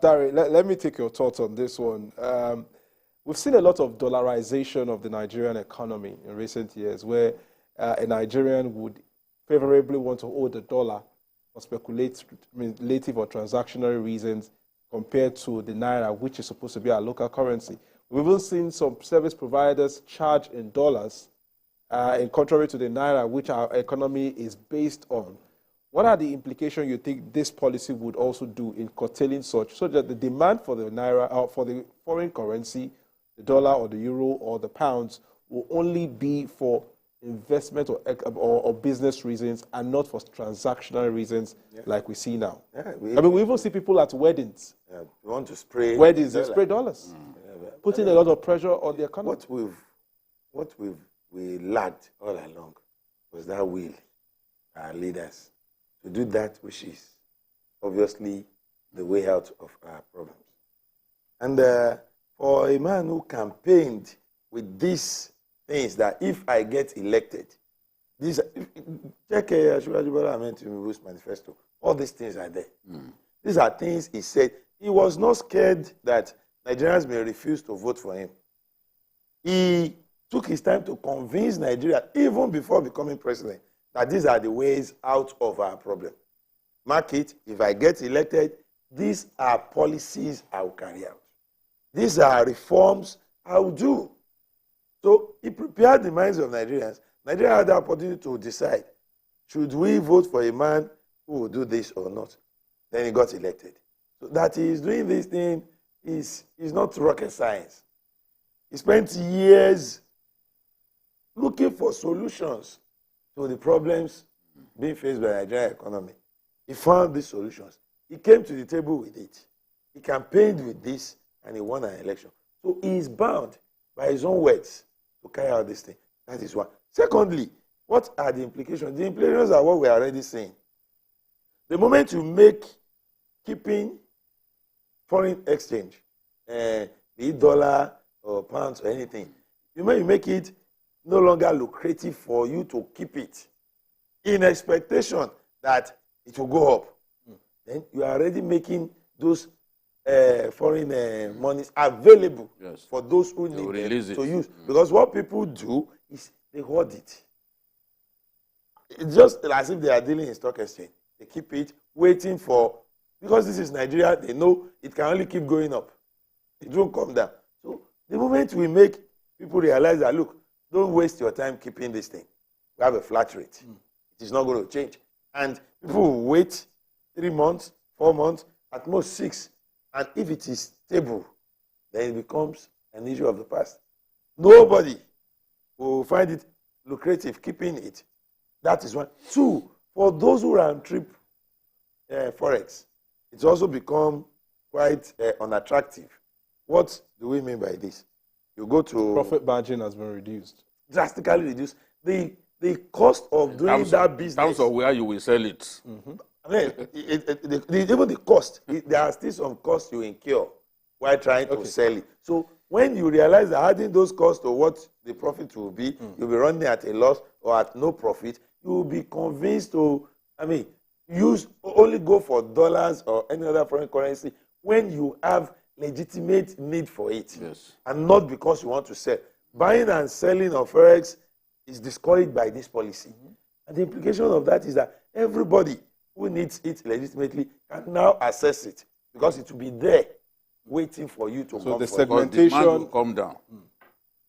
Dari, let me take your thoughts on this one. We've seen a lot of dollarization of the Nigerian economy in recent years, where a Nigerian would favorably want to hold the dollar for speculative or transactionary reasons compared to the Naira, which is supposed to be our local currency. We've even seen some service providers charge in dollars, in contrary to the Naira, which our economy is based on. What are the implications you think this policy would also do in curtailing such, so that the demand for the Naira, for the foreign currency, the dollar or the euro or the pounds, will only be for investment or business reasons and not for transactional reasons like we see now? Yeah, we even see people at weddings. Yeah, we want to spray weddings, they spray dollars, putting a lot of pressure on the economy. What we lacked all along was that will, our leaders, to do that which is obviously the way out of our problems. And for a man who campaigned with these things, that if I get elected, check Ashwaji Tinubu's manifesto, all these things are there. These are things he said. He was not scared that Nigerians may refuse to vote for him. He took his time to convince Nigeria, even before becoming president, that these are the ways out of our problem. Mark it, if I get elected, these are policies I will carry out. These are reforms I will do. So he prepared the minds of Nigerians. Nigeria had the opportunity to decide, should we vote for a man who will do this or not? Then he got elected. So that he is doing this thing is not rocket science. He spent years looking for solutions to the problems being faced by the Nigerian economy. He found these solutions. He came to the table with it. He campaigned with this, and he won an election. So he is bound by his own words to carry out this thing. That is one. Secondly, what are the implications? The implications are what we are already saying. The moment you make keeping foreign exchange, be it dollar or pounds or anything, you make it no longer lucrative for you to keep it in expectation that it will go up. Then you are already making those foreign monies available for those who need them to use. Because what people do is they hoard it. It's just as if they are dealing in stock exchange. They keep it, waiting for, because this is Nigeria, they know it can only keep going up. It won't come down. So the moment we make people realize that, look, don't waste your time keeping this thing. We have a flat rate. It is not going to change. And people will wait 3 months, 4 months, at most 6. And if it is stable, then it becomes an issue of the past. Nobody will find it lucrative keeping it. That is one. 2, for those who run trip Forex, it's also become quite unattractive. What do we mean by this? You go to... Profit margin has been reduced. Drastically reduced. The cost of doing that business... In terms of where you will sell it. I mean, even the cost, there are still some costs you incur while trying to sell it. So when you realize that adding those costs to what the profit will be, you'll be running at a loss or at no profit, you will be convinced to, only go for dollars or any other foreign currency when you have legitimate need for it. Yes. And not because you want to sell. Buying and selling of Forex is discouraged by this policy. And the implication of that is that everybody who needs it legitimately can now access it because it will be there waiting for you to So come the for it. Because demand will segmentation, come down.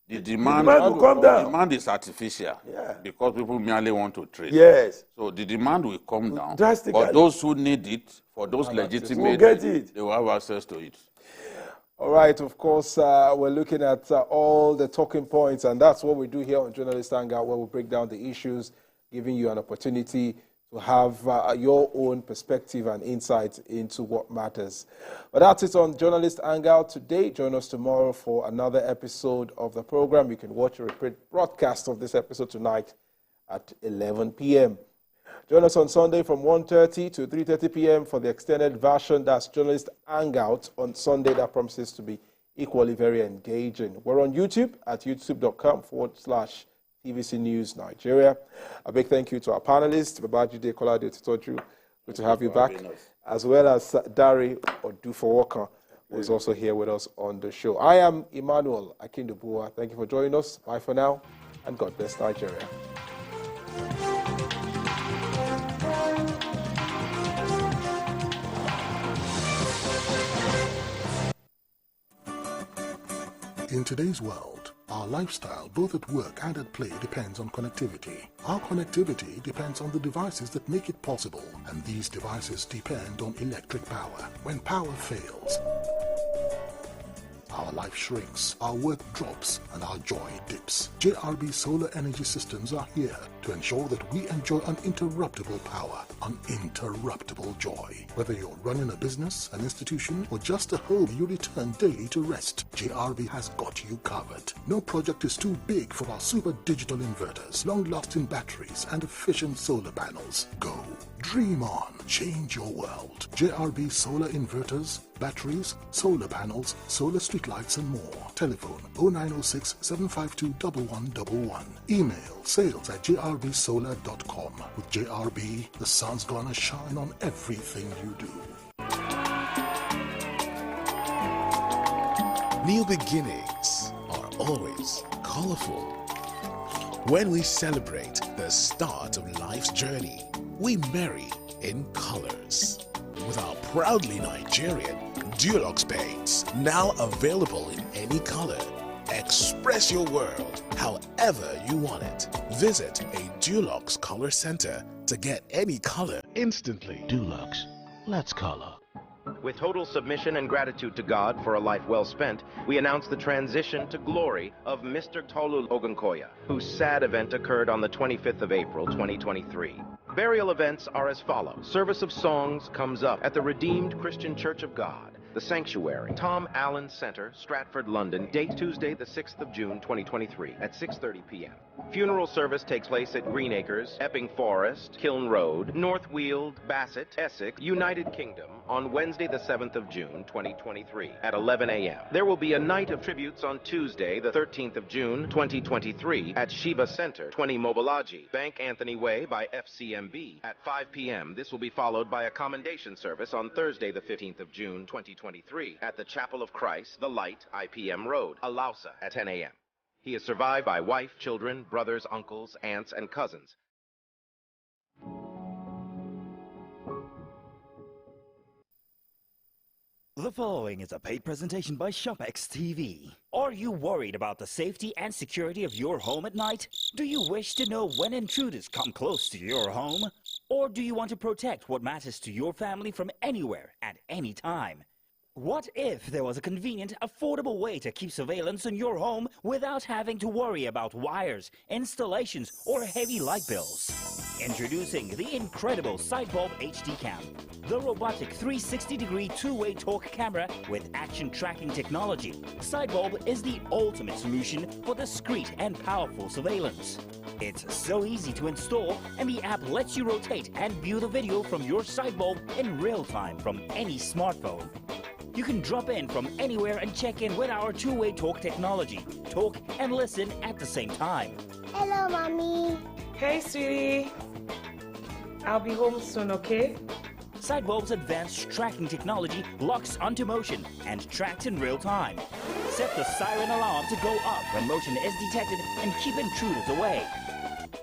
The Demand will come down. demand is artificial because people merely want to trade. Yes. So the demand will come down. Drastically. But those who need it, for those legitimate, Will get it. they will have access to it. all right, of course, we're looking at all the talking points, and that's what we do here on Journalist Hangout, where we break down the issues, giving you an opportunity to have your own perspective and insight into what matters. But that's it on Journalist Hangout today. Join us tomorrow for another episode of the program. You can watch a repeat broadcast of this episode tonight at 11 p.m. Join us on Sunday from 1:30 to 3:30 p.m. for the extended version. That's Journalist Hangout on Sunday. That promises to be equally very engaging. We're on YouTube at youtube.com/TVC News Nigeria. A big thank you to our panelists, Babajide Kolade Titoju. Good to have you back. As well as Dari Odufowokan, who is also here with us on the show. I am Emmanuel Akindobua. Thank you for joining us. Bye for now, and God bless Nigeria. In today's world, our lifestyle, both at work and at play, depends on connectivity. Our connectivity depends on the devices that make it possible, and these devices depend on electric power. When power fails, our life shrinks, our work drops, and our joy dips. JRB Solar Energy Systems are here to ensure that we enjoy uninterruptible power, uninterruptible joy. Whether you're running a business, an institution, or just a home you return daily to rest, JRB has got you covered. No project is too big for our super digital inverters, long-lasting batteries, and efficient solar panels. Go. Dream on. Change your world. JRB Solar Inverters, batteries, solar panels, solar streetlights, and more. Telephone 0906 752 1111. Email sales@jrbsolar.com. With JRB, the sun's gonna shine on everything you do. New beginnings are always colorful. When we celebrate the start of life's journey, we marry in colors. With our proudly Nigerian Dulux paints, now available in any color. Express your world however you want it. Visit a Dulux Color Center to get any color instantly. Dulux, let's color. With total submission and gratitude to God for a life well spent, we announce the transition to glory of Mr. Tolu Ogunkoya, whose sad event occurred on the 25th of April, 2023. Burial events are as follows. Service of songs comes up at the Redeemed Christian Church of God, The Sanctuary, Tom Allen Center, Stratford, London. Date Tuesday, the 6th of June, 2023 at 6:30 p.m. Funeral service takes place at Green Acres, Epping Forest, Kiln Road, North Weald, Bassett, Essex, United Kingdom on Wednesday, the 7th of June, 2023 at 11 a.m. There will be a night of tributes on Tuesday, the 13th of June, 2023 at Shiva Center, 20 Mobilaji, Bank Anthony Way by FCMB at 5 p.m. This will be followed by a commendation service on Thursday, the 15th of June, 2023 at the Chapel of Christ, The Light, IPM Road, Alausa at 10 a.m. He is survived by wife, children, brothers, uncles, aunts, and cousins. The following is a paid presentation by ShopX TV. Are you worried about the safety and security of your home at night? Do you wish to know when intruders come close to your home? Or do you want to protect what matters to your family from anywhere at any time? What if there was a convenient, affordable way to keep surveillance on your home without having to worry about wires, installations, or heavy light bills? Introducing the incredible Sidebulb HD Cam, the robotic 360-degree two-way torque camera with action tracking technology. Sidebulb is the ultimate solution for discreet and powerful surveillance. It's so easy to install, and the app lets you rotate and view the video from your Sidebulb in real time from any smartphone. You can drop in from anywhere and check in with our two-way talk technology. Talk and listen at the same time. Hello, Mommy. Hey, sweetie. I'll be home soon, okay? Sidebulb's advanced tracking technology locks onto motion and tracks in real time. Set the siren alarm to go off when motion is detected and keep intruders away.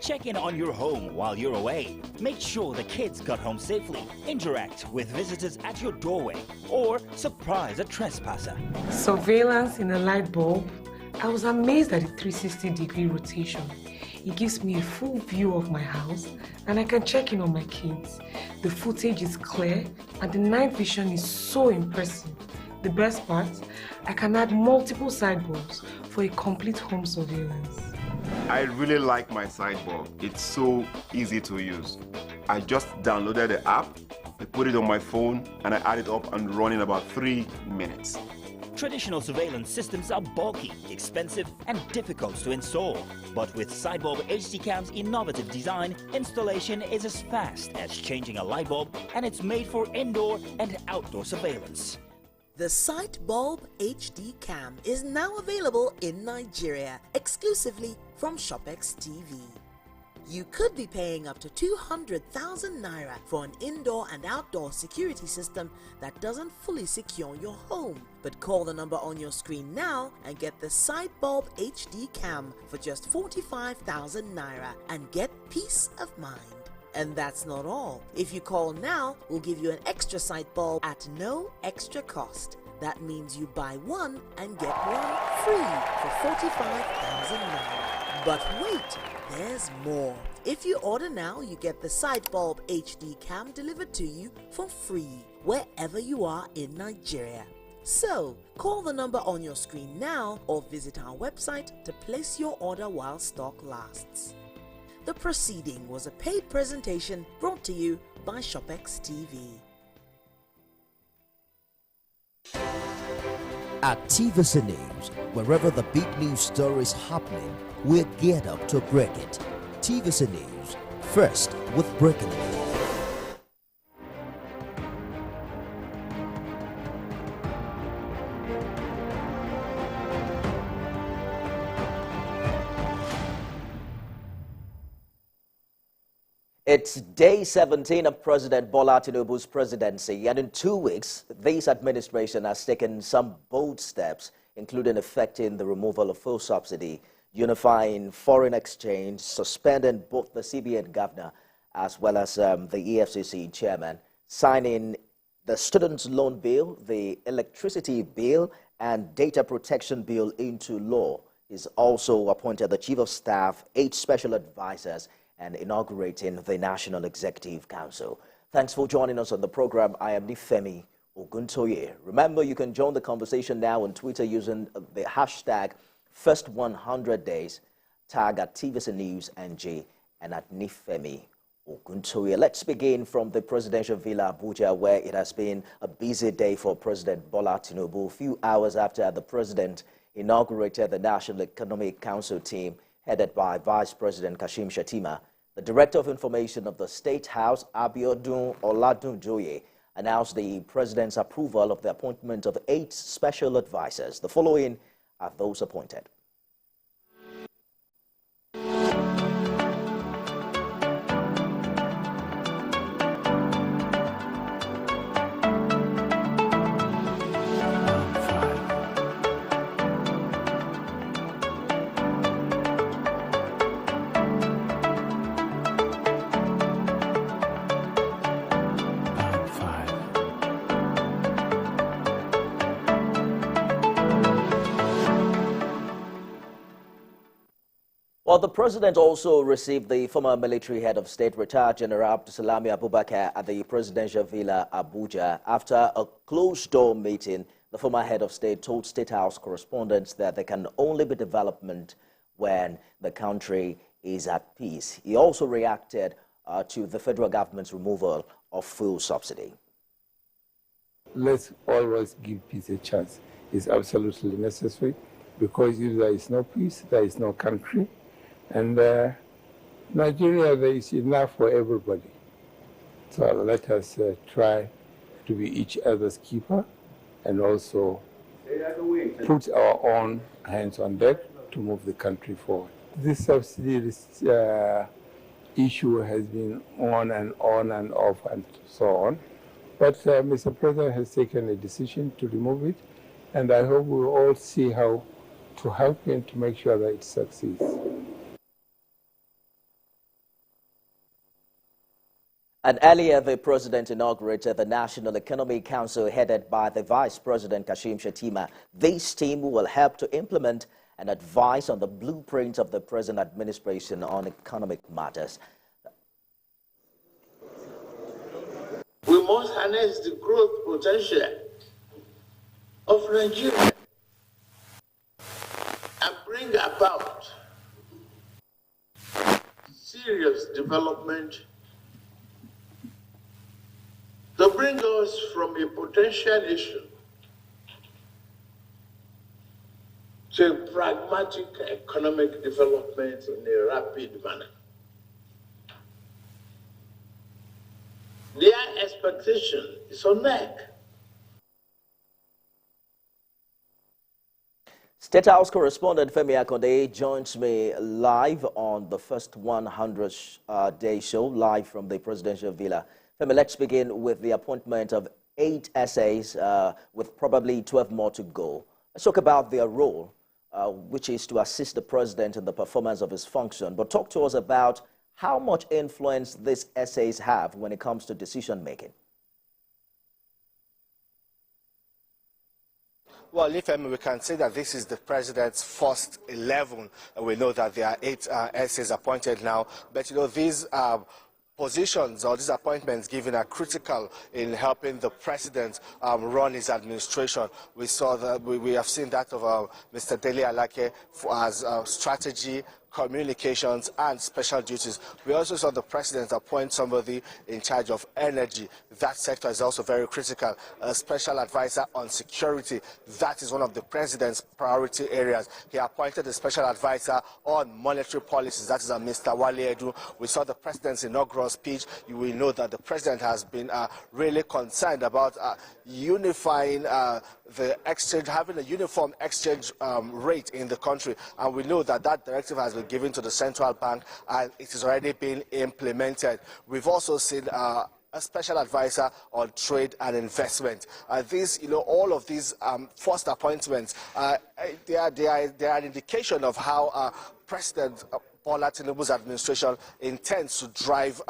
Check in on your home while you're away. Make sure the kids got home safely. Interact with visitors at your doorway or surprise a trespasser. Surveillance in a light bulb. I was amazed at the 360-degree rotation. It gives me a full view of my house and I can check in on my kids. The footage is clear and the night vision is so impressive. The best part, I can add multiple side bulbs for a complete home surveillance. I really like my sideboard. It's so easy to use. I just downloaded the app, I put it on my phone, and I add it up and run in about 3 minutes. Traditional surveillance systems are bulky, expensive, and difficult to install. But with Sidebulb HD Cam's innovative design, installation is as fast as changing a light bulb, and it's made for indoor and outdoor surveillance. The Sidebulb HD Cam is now available in Nigeria, exclusively from ShopX TV. You could be paying up to 200,000 naira for an indoor and outdoor security system that doesn't fully secure your home. But call the number on your screen now and get the Sidebulb HD Cam for just 45,000 naira and get peace of mind. And that's not all. If you call now, we'll give you an extra sight bulb at no extra cost. That means you buy one and get one free for 45,000 naira. But wait, there's more. If you order now, you get the Sidebulb HD Cam delivered to you for free wherever you are in Nigeria. So, call the number on your screen now or visit our website to place your order while stock lasts. The proceeding was a paid presentation brought to you by ShopX TV. At TVC News, wherever the big news story is happening, we're geared up to break it. TVC News, first with breaking news. It's day 17 of President Bola Tinubu's presidency, and in 2 weeks, this administration has taken some bold steps, including effecting the removal of fuel subsidy, unifying foreign exchange, suspending both the CBN governor as well as the EFCC chairman, signing the students' loan bill, the electricity bill, and data protection bill into law. He's also appointed the chief of staff, 8 special advisors, and inaugurating the National Executive Council. Thanks for joining us on the program. I am Nifemi Oguntoye. Remember, you can join the conversation now on Twitter using the hashtag #first100days, tag at TVC News NG and at Nifemi Oguntoye. Let's begin from the presidential villa Abuja, where it has been a busy day for President Bola Tinubu. A few hours after the president inaugurated the National Economic Council team headed by Vice President Kashim Shettima, the Director of Information of the State House, Abiodun Oladunjoye, announced the president's approval of the appointment of 8 special advisors. The following are those appointed. Well, the president also received the former military head of state, retired General Abdulsalami Abubakar, at the presidential villa Abuja. After a closed-door meeting, the former head of state told State House correspondents that there can only be development when the country is at peace. He also reacted to the federal government's removal of fuel subsidy. Let's always give peace a chance. It's absolutely necessary, because if there is no peace, there is no country. And Nigeria, there is enough for everybody. So let us try to be each other's keeper and also put our own hands on deck to move the country forward. This subsidy issue has been on and off and so on. But Mr. President has taken a decision to remove it, and I hope we will all see how to help him to make sure that it succeeds. And earlier, the president inaugurated the National Economic Council headed by the Vice President Kashim Shettima. This team will help to implement and advise on the blueprint of the present administration on economic matters. We must harness the growth potential of Nigeria and bring about serious development to bring us from a potential issue to a pragmatic economic development in a rapid manner. Their expectation is unmet. State House correspondent Femi Akonde joins me live on the first 100-day show, live from the presidential villa. Femi, let's begin with the appointment of 8 essays with probably 12 more to go. Let's talk about their role, which is to assist the president in the performance of his function. But talk to us about how much influence these essays have when it comes to decision-making. Well, if we can say that this is the president's first 11. We know that there are 8 essays appointed now. But, you know, these positions or these appointments given are critical in helping the president run his administration. We saw that we have seen that of Mr. Dele Alake as strategy, communications and special duties. We also saw the president appoint somebody in charge of energy. That sector is also very critical. A special advisor on security. That is one of the president's priority areas. He appointed a special advisor on monetary policies. That is Mr. Wale Edu. We saw the president's inaugural speech. You will know that the president has been really concerned about unifying the exchange, having a uniform exchange rate in the country. And we know that that directive has been given to the central bank and it is already being implemented. We've also seen a special advisor on trade and investment. These, you know, all of these first appointments, they are an indication of how President Bola Tinubu's administration intends to drive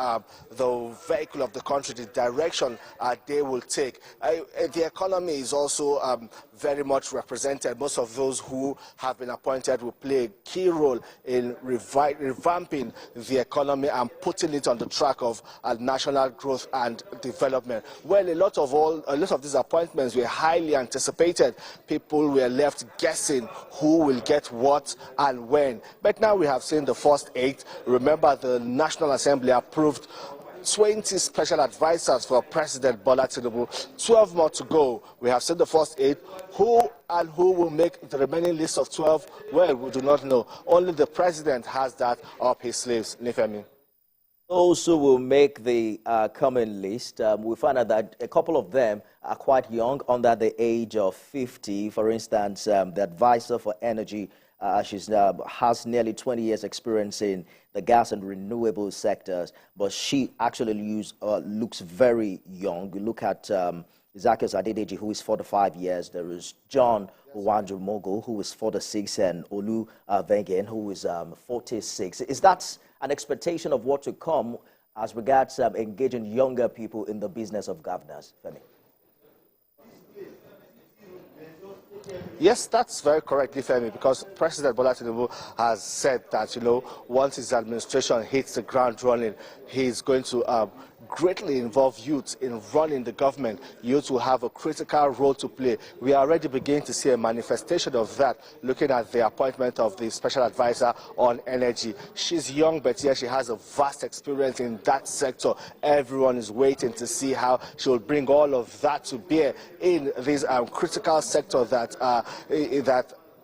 the vehicle of the country, the direction they will take. The economy is also very much represented. Most of those who have been appointed will play a key role in revamping the economy and putting it on the track of national growth and development. Well, a lot of these appointments were highly anticipated. People were left guessing who will get what and when. But now we have seen the first 8. Remember, the National Assembly approved 20 special advisors for President Bola Tinubu. 12 more to go. We have seen the first 8. Who will make the remaining list of 12? Well, we do not know. Only the president has that up his sleeves. Nifemi. Those who will make the coming list, we find out that a couple of them are quite young, under the age of 50. For instance, the advisor for energy, she has nearly 20 years experience in the gas and renewable sectors, but she actually looks very young. You look at Zacchaeus Adedeji, who is 45 years. There is John Uwanju Mogul, who is 46, and Olu Vengen, who is 46. Is that an expectation of what to come as regards engaging younger people in the business of governance, Femi? Yes, that's very correct, Femi, because President Bola Tinubu has said that, you know, once his administration hits the ground running, he's going to greatly involve youth in running the government. Youth will have a critical role to play. We are already beginning to see a manifestation of that, looking at the appointment of the special advisor on energy. She's young, but yes, she has a vast experience in that sector. Everyone is waiting to see how she will bring all of that to bear in this critical sector that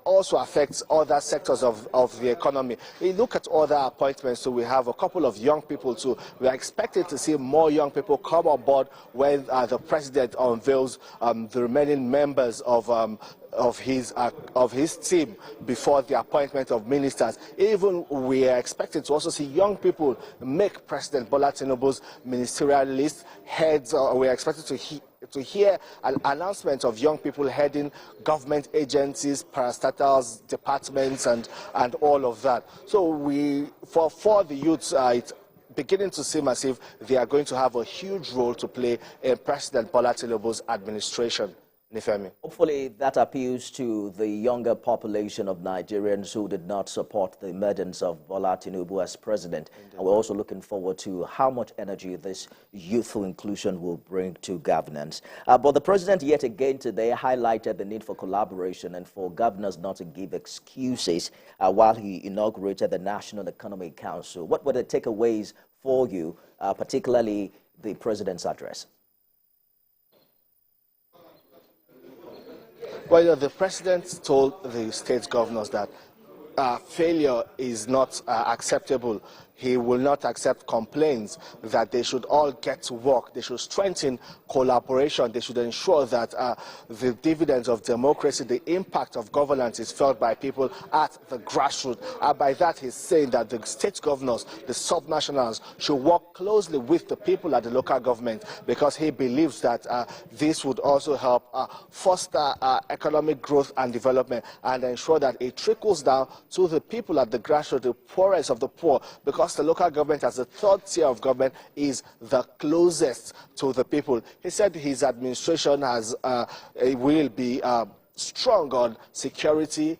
also affects other sectors of the economy. We look at other appointments, so we have a couple of young people too. We are expected to see more young people come on board when the president unveils the remaining members of his team before the appointment of ministers. Even we are expected to also see young people make President Bola Tinubu's ministerial list. Heads, we are expected to hear an announcement of young people heading government agencies, parastatals, departments, and all of that. So for the youths, beginning to seem as if they are going to have a huge role to play in President Bola Tinubu's administration. Nifemi. Hopefully that appeals to the younger population of Nigerians who did not support the emergence of Bola Tinubu as president. Indeed. And we're also looking forward to how much energy this youthful inclusion will bring to governance. But the president yet again today highlighted the need for collaboration and for governors not to give excuses while he inaugurated the National Economic Council. What were the takeaways for you, particularly the president's address? Well, the president told the state governors that failure is not acceptable. He will not accept complaints, that they should all get to work. They should strengthen collaboration. They should ensure that the dividends of democracy, the impact of governance is felt by people at the grassroots. By that, he's saying that the state governors, the subnationals, should work closely with the people at the local government, because he believes that this would also help foster economic growth and development and ensure that it trickles down to the people at the grassroots, the poorest of the poor, because the local government as the third tier of government is the closest to the people. He said his administration will be strong on security,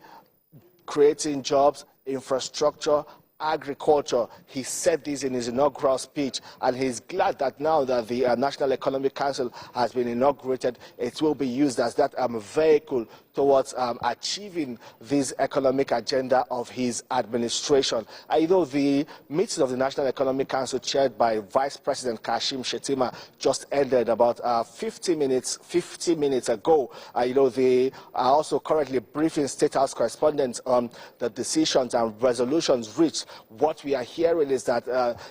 creating jobs, infrastructure, agriculture. He said this in his inaugural speech, and he's glad that now that the National Economic Council has been inaugurated, it will be used as that vehicle towards achieving this economic agenda of his administration. The meeting of the National Economic Council, chaired by Vice President Kashim Shettima, just ended about 50 minutes ago. They are also currently briefing State House correspondents on the decisions and resolutions reached. What we are hearing is that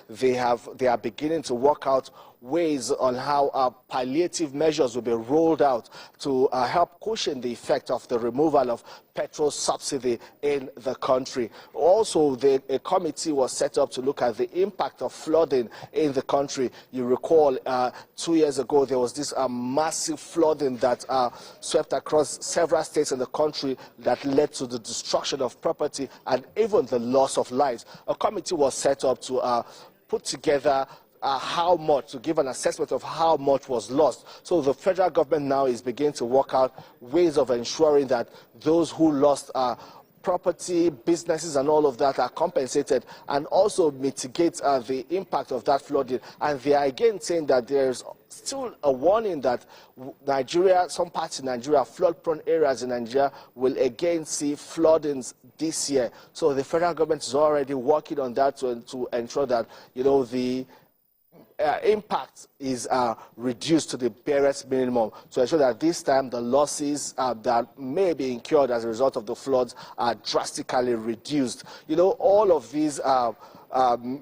they are beginning to work out ways on how palliative measures will be rolled out to help cushion the effect of the removal of petrol subsidy in the country. Also, a committee was set up to look at the impact of flooding in the country. You recall 2 years ago there was this massive flooding that swept across several states in the country that led to the destruction of property and even the loss of lives. A committee was set up to put together how much, to give an assessment of how much was lost. So the federal government now is beginning to work out ways of ensuring that those who lost property, businesses and all of that are compensated, and also mitigate the impact of that flooding. And they are again saying that there's still a warning that Nigeria, some parts in Nigeria, flood-prone areas in Nigeria, will again see floodings this year. So the federal government is already working on that to ensure that, the impact is reduced to the barest minimum, to ensure that this time the losses that may be incurred as a result of the floods are drastically reduced. All of these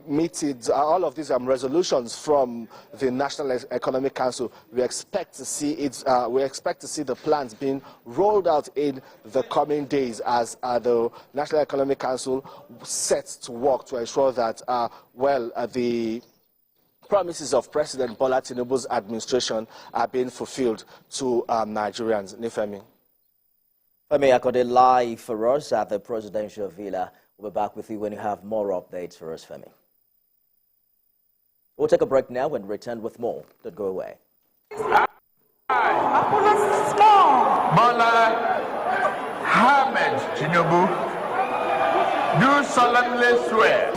meetings, all of these resolutions from the National Economic Council, we expect to see the plans being rolled out in the coming days as the National Economic Council sets to work to ensure that the promises of President Bola Tinubu's administration are being fulfilled to Nigerians. Nifemi. Femi Akode live for us at the Presidential Villa. We'll be back with you when you have more updates for us, Femi. We'll take a break now and return with more. Don't go away. Bola Ahmed Tinubu, do solemnly swear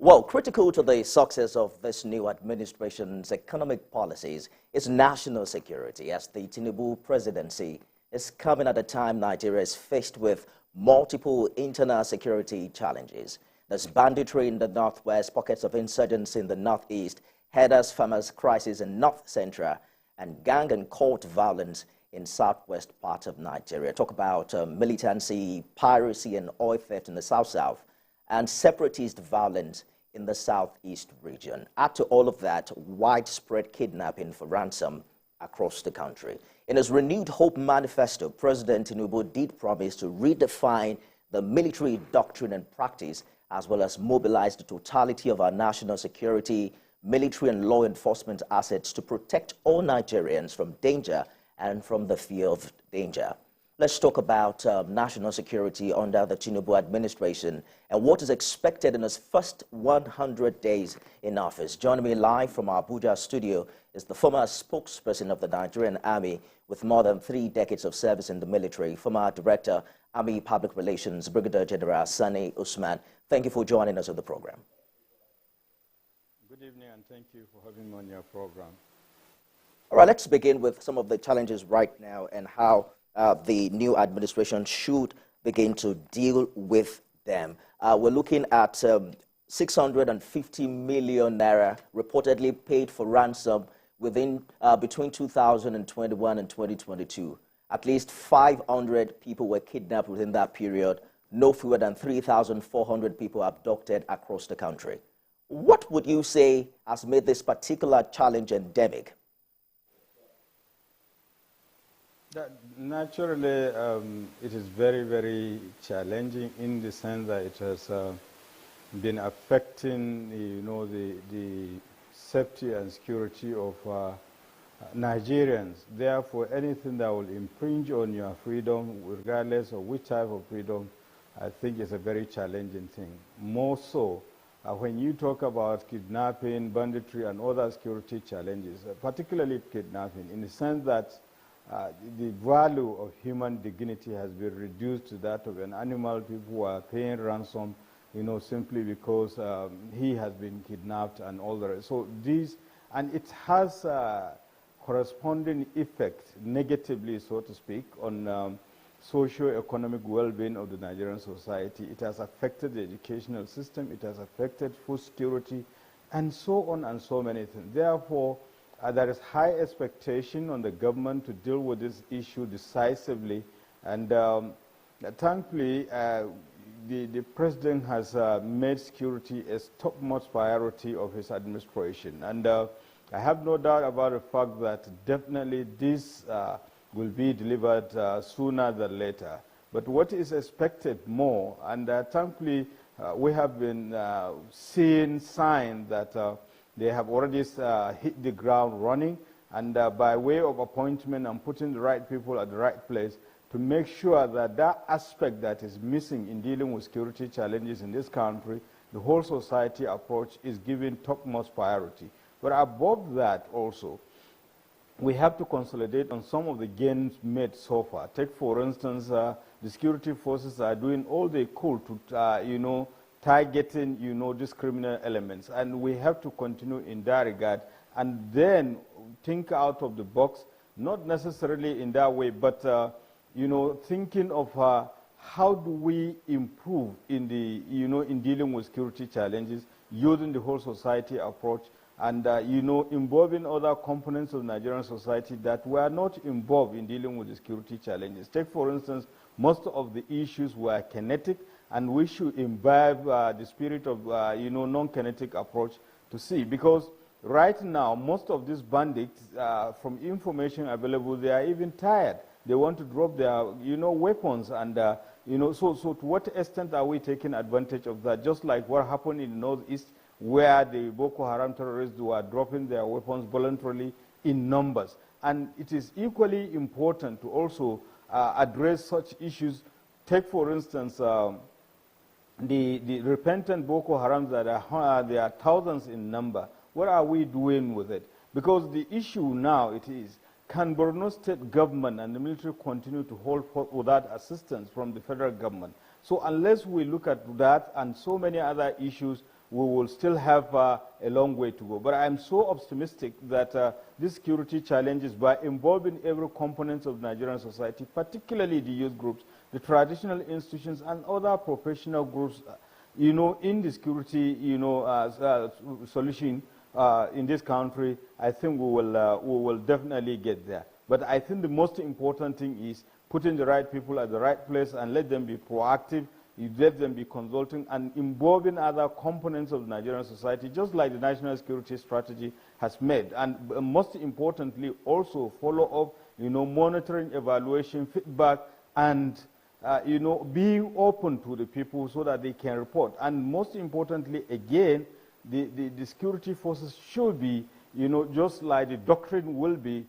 Well, critical to the success of this new administration's economic policies is national security, as the Tinubu presidency is coming at a time Nigeria is faced with multiple internal security challenges. There's banditry in the northwest, pockets of insurgency in the northeast, herders-farmers crisis in north central, and gang and cult violence in southwest part of Nigeria. Talk about militancy, piracy, and oil theft in the south-south, and separatist violence in the southeast region. Add to all of that, widespread kidnapping for ransom across the country. In his renewed hope manifesto, President Tinubu did promise to redefine the military doctrine and practice, as well as mobilize the totality of our national security, military and law enforcement assets to protect all Nigerians from danger and from the fear of danger. Let's talk about national security under the Tinubu administration and what is expected in his first 100 days in office. Joining me live from our Abuja studio is the former spokesperson of the Nigerian Army with more than 3 decades of service in the military, former Director, Army Public Relations, Brigadier General Sani Usman. Thank you for joining us on the program. Good evening, and thank you for having me on your program. All right, let's begin with some of the challenges right now and how the new administration should begin to deal with them. We're looking at 650 million naira reportedly paid for ransom between 2021 and 2022. At least 500 people were kidnapped within that period. No fewer than 3,400 people abducted across the country. What would you say has made this particular challenge endemic? Naturally, it is very, very challenging in the sense that it has been affecting, the safety and security of Nigerians. Therefore, anything that will impinge on your freedom, regardless of which type of freedom, I think is a very challenging thing. More so, when you talk about kidnapping, banditry, and other security challenges, particularly kidnapping, in the sense that the value of human dignity has been reduced to that of an animal. People are paying ransom, simply because he has been kidnapped and all the rest. So and it has corresponding effect, negatively, so to speak, on socio-economic well-being of the Nigerian society. It has affected the educational system, it has affected food security, and so on and so many things. Therefore, there is high expectation on the government to deal with this issue decisively, and thankfully, the president has made security a topmost priority of his administration. And I have no doubt about the fact that definitely this will be delivered sooner than later. But what is expected more, and thankfully we have been seeing signs that they have already hit the ground running, and by way of appointment and putting the right people at the right place to make sure that that aspect that is missing in dealing with security challenges in this country, the whole society approach is given topmost priority. But above that also, we have to consolidate on some of the gains made so far. Take, for instance, the security forces are doing all they could to, targeting, these criminal elements. And we have to continue in that regard and then think out of the box, not necessarily in that way, but, thinking of how do we improve in in dealing with security challenges, using the whole society approach, and, involving other components of Nigerian society that were not involved in dealing with the security challenges. Take, for instance, most of the issues were kinetic, and we should imbibe the spirit of, non-kinetic approach to see. Because right now, most of these bandits, from information available, they are even tired. They want to drop their, weapons. And, so to what extent are we taking advantage of that? Just like what happened in the Northeast, where the Boko Haram terrorists were dropping their weapons voluntarily in numbers. And it is equally important to also address such issues. Take, for instance, the repentant Boko Haram that there are thousands in number. What are we doing with it? Because the issue now is, can Borno state government and the military continue to hold forth without assistance from the federal government? So unless we look at that and so many other issues, we will still have a long way to go. But I'm so optimistic that these security challenges, by involving every component of Nigerian society, particularly the youth groups, the traditional institutions, and other professional groups, in the security, solution, in this country, I think we will definitely get there. But I think the most important thing is putting the right people at the right place and let them be proactive, you let them be consulting and involving other components of the Nigerian society, just like the national security strategy has made. And most importantly, also follow up, monitoring, evaluation, feedback, and being open to the people so that they can report. And most importantly, again, the security forces should be, just like the doctrine will be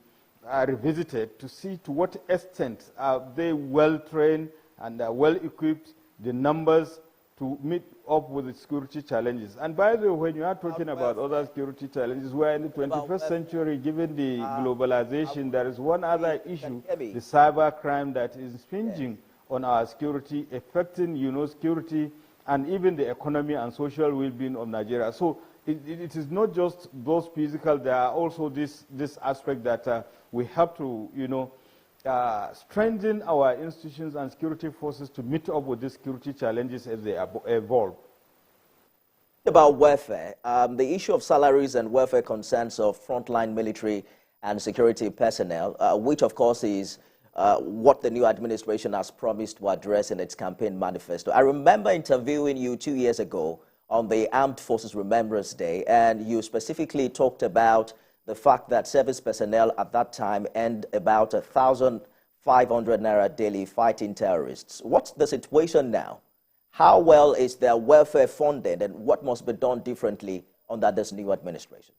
revisited to see to what extent are they well-trained and well-equipped, the numbers to meet up with the security challenges. And by the way, when you are talking about other security challenges, we're in the 21st century, given the globalization, there is one other issue, the cyber crime that is impinging on our security, affecting, security and even the economy and social well-being of Nigeria. So it is not just those physical, there are also this aspect that we have to, strengthen our institutions and security forces to meet up with these security challenges as they evolve. About welfare, the issue of salaries and welfare concerns of frontline military and security personnel, which of course is what the new administration has promised to address in its campaign manifesto. I remember interviewing you 2 years ago on the Armed Forces Remembrance Day, and you specifically talked about the fact that service personnel at that time earned about 1,500 naira daily fighting terrorists. What's the situation now? How well is their welfare funded, and what must be done differently under this new administration?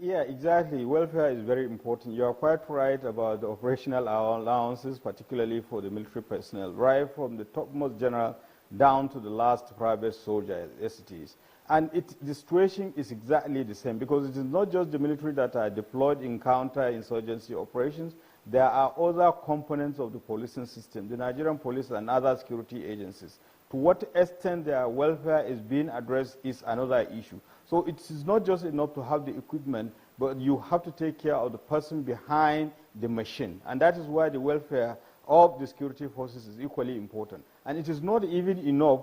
Yeah, exactly. Welfare is very important. You are quite right about the operational allowances, particularly for the military personnel, right from the topmost general down to the last private soldier, as it is. And the situation is exactly the same, because it is not just the military that are deployed in counter-insurgency operations. There are other components of the policing system, the Nigerian police and other security agencies. To what extent their welfare is being addressed is another issue. So it is not just enough to have the equipment, but you have to take care of the person behind the machine. And that is why the welfare of the security forces is equally important. And it is not even enough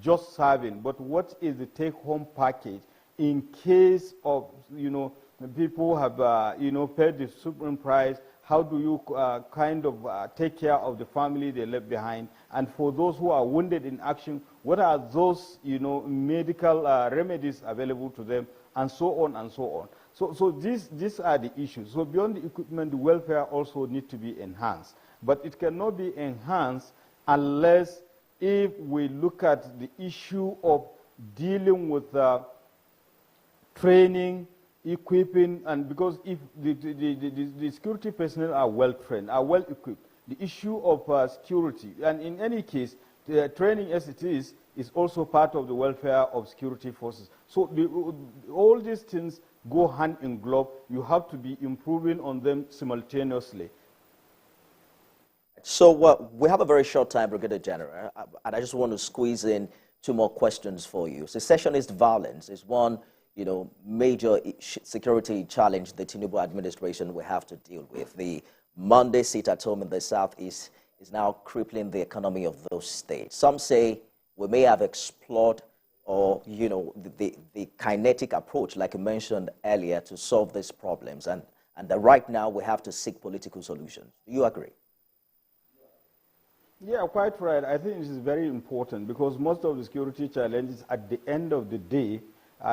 just serving, but what is the take-home package in case of, people have, paid the supreme price? How do you take care of the family they left behind? And for those who are wounded in action, what are those, medical remedies available to them, and so on and so on. So these are the issues. So beyond the equipment, the welfare also needs to be enhanced. But it cannot be enhanced unless if we look at the issue of dealing with training, equipping, and because if the security personnel are well trained, are well equipped, the issue of security, and in any case, the training as it is also part of the welfare of security forces. So all these things go hand in glove. You have to be improving on them simultaneously. So we have a very short time, Brigadier General, and I just want to squeeze in 2 more questions for you. Secessionist violence is one, major security challenge the Tinubu administration will have to deal with. The Monday sit at home in the southeast is now crippling the economy of those states. Some say we may have explored or, the kinetic approach, like you mentioned earlier, to solve these problems, and that right now we have to seek political solutions. Do you agree? Yeah, quite right. I think this is very important, because most of the security challenges at the end of the day,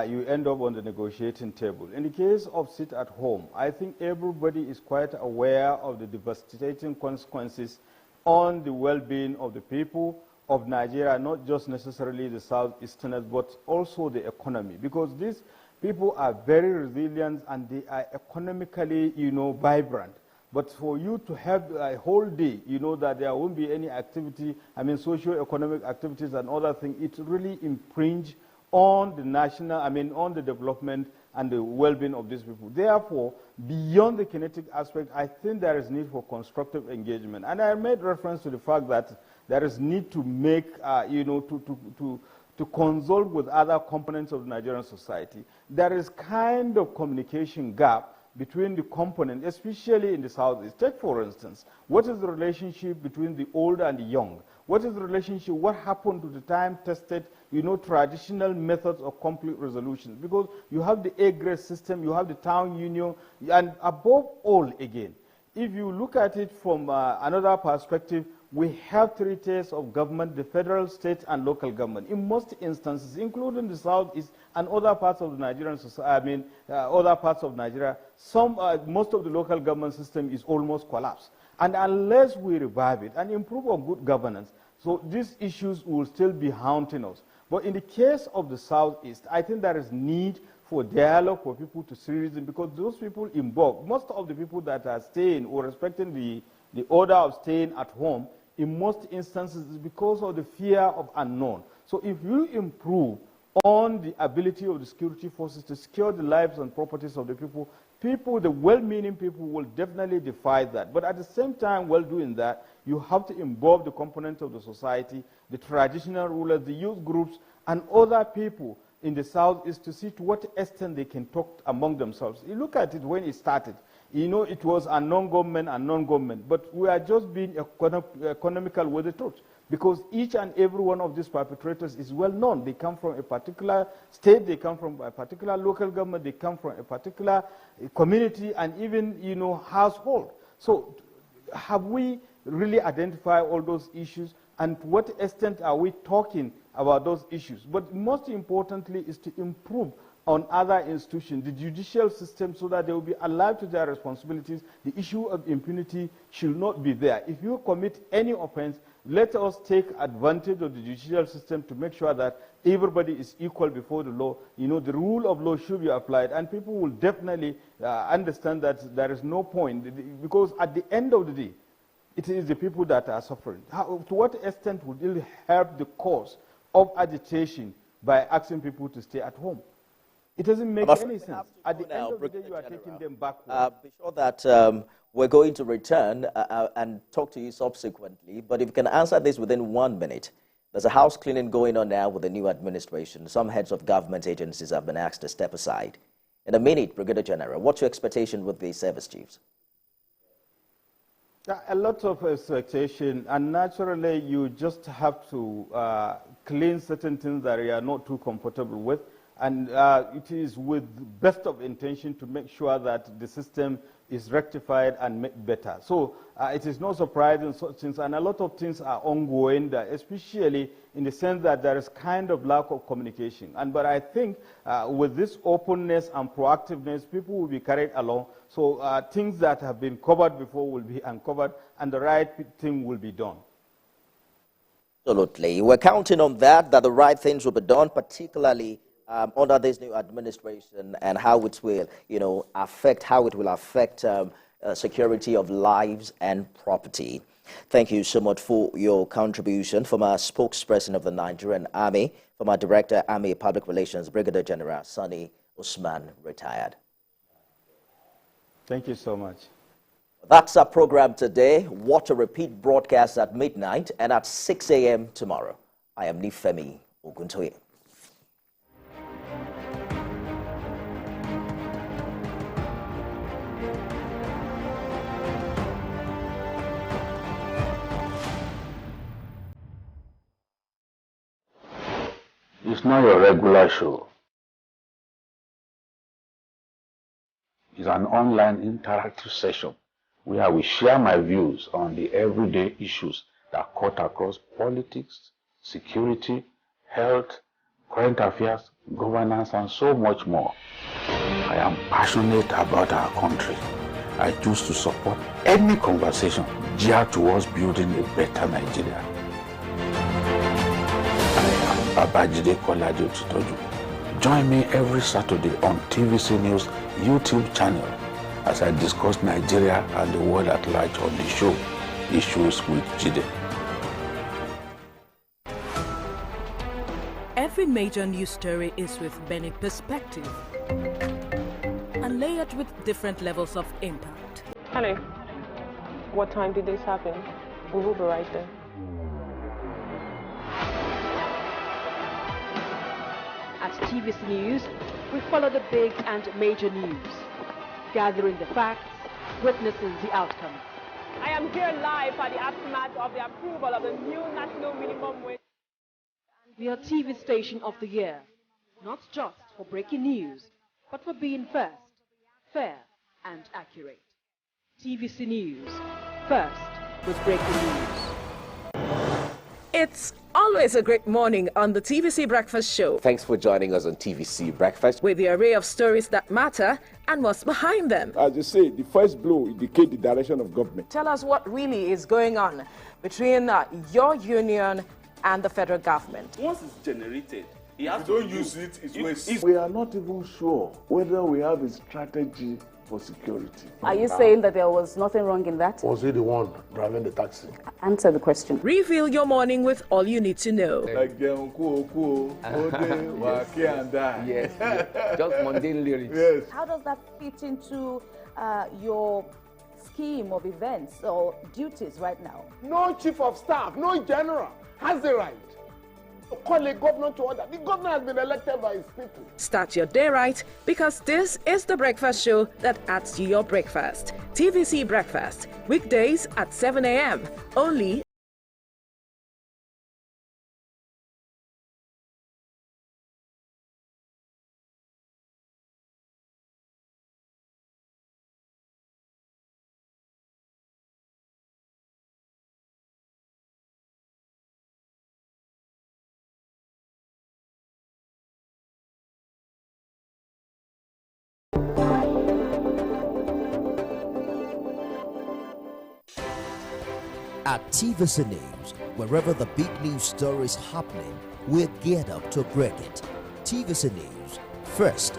you end up on the negotiating table. In the case of sit at home, I think everybody is quite aware of the devastating consequences on the well-being of the people of Nigeria, not just necessarily the Southeasterners, but also the economy, because these people are very resilient and they are economically, vibrant. But for you to have a whole day, that there won't be any activity, socio-economic activities and other things, it really impinges on the national, on the development and the well-being of these people. Therefore, beyond the kinetic aspect, I think there is need for constructive engagement. And I made reference to the fact that there is need to make, to consult with other components of the Nigerian society. There is kind of communication gap between the component, especially in the Southeast. Take, for instance, what is the relationship between the old and the young? What is the relationship, what happened to the time-tested, traditional methods of conflict resolution? Because you have the A-grade system, you have the town union, and above all, again, if you look at it from another perspective, we have 3 tiers of government, the federal, state, and local government. In most instances, including the Southeast and other parts of the Nigerian society, other parts of Nigeria, most of the local government system is almost collapsed. And unless we revive it and improve on good governance, so these issues will still be haunting us. But in the case of the Southeast, I think there is need for dialogue for people to see reason, because those people involved, most of the people that are staying or respecting the order of staying at home, in most instances is because of the fear of unknown. So if you improve on the ability of the security forces to secure the lives and properties of the people, the well-meaning people will definitely defy that. But at the same time, while doing that, you have to involve the components of the society, the traditional rulers, the youth groups, and other people in the Southeast to see to what extent they can talk among themselves. You look at it when it started. It was a non-government, but we are just being economical with the truth, because each and every one of these perpetrators is well known. They come from a particular state, they come from a particular local government, they come from a particular community, and even, household. So have we really identified all those issues, and to what extent are we talking about those issues? But most importantly is to improve on other institutions, the judicial system, so that they will be alive to their responsibilities. The issue of impunity should not be there. If you commit any offense, let us take advantage of the judicial system to make sure that everybody is equal before the law. The rule of law should be applied, and people will definitely understand that there is no point, because at the end of the day, it is the people that are suffering. To what extent would it help the cause of agitation by asking people to stay at home? It doesn't make any sense. At the end of the day, you are taking them backward. Be sure that we're going to return and talk to you subsequently, but if you can answer this within 1 minute. There's a house cleaning going on now with the new administration. Some heads of government agencies have been asked to step aside. In a minute, Brigadier General, what's your expectation with the service chiefs? A lot of expectation, and naturally you just have to clean certain things that you are not too comfortable with. And it is with best of intention to make sure that the system is rectified and made better. So it is not surprising such things, and a lot of things are ongoing, especially in the sense that there is kind of lack of communication. But I think with this openness and proactiveness, people will be carried along. So things that have been covered before will be uncovered, and the right thing will be done. Absolutely. We're counting on that the right things will be done, particularly under this new administration, and how it will, affect security of lives and property. Thank you so much for your contribution. From our spokesperson of the Nigerian Army, from our Director, Army Public Relations, Brigadier General Sani Usman, retired. Thank you so much. That's our program today. Watch a repeat broadcast at midnight and at 6 a.m. tomorrow. I am Nifemi Oguntoye. It's not your regular show. It's an online interactive session where we share my views on the everyday issues that cut across politics, security, health, current affairs, governance, and so much more. I am passionate about our country. I choose to support any conversation geared towards building a better Nigeria. Babajide Kolaji Otitoju. Join me every Saturday on TVC News YouTube channel as I discuss Nigeria and the world at large on the show Issues with Jide. Every major news story is with many perspectives and layered with different levels of impact. Hello. What time did this happen? We will be right there. At TVC News, we follow the big and major news. gathering the facts, witnessing the outcome. I am here live at the aftermath of the approval of the new national minimum wage. We are TV Station of the Year, not just for breaking news, but for being first, fair and accurate. TVC News, first with breaking news. It's always a great morning on the TVC Breakfast Show. Thanks for joining us on TVC Breakfast. With the array of stories that matter and what's behind them. As you say, the first blow indicates the direction of government. Tell us what really is going on between your union and the federal government. Once it's generated, you don't use it, it's waste. We are not even sure whether we have a strategy for security. Are you saying that there was nothing wrong in that? Was he the one driving the taxi? Answer the question. Reveal your morning with all you need to know. Like yes, just mundane lyrics. Yes. How does that fit into your scheme of events or duties right now? No chief of staff, no general has the right to call a governor to order. The governor has been elected by his people. Start your day right, because this is the breakfast show that adds to your breakfast. TVC Breakfast, weekdays at 7 a.m. only. At TVC News, wherever the big news story is happening, we're geared up to break it. TVC News, first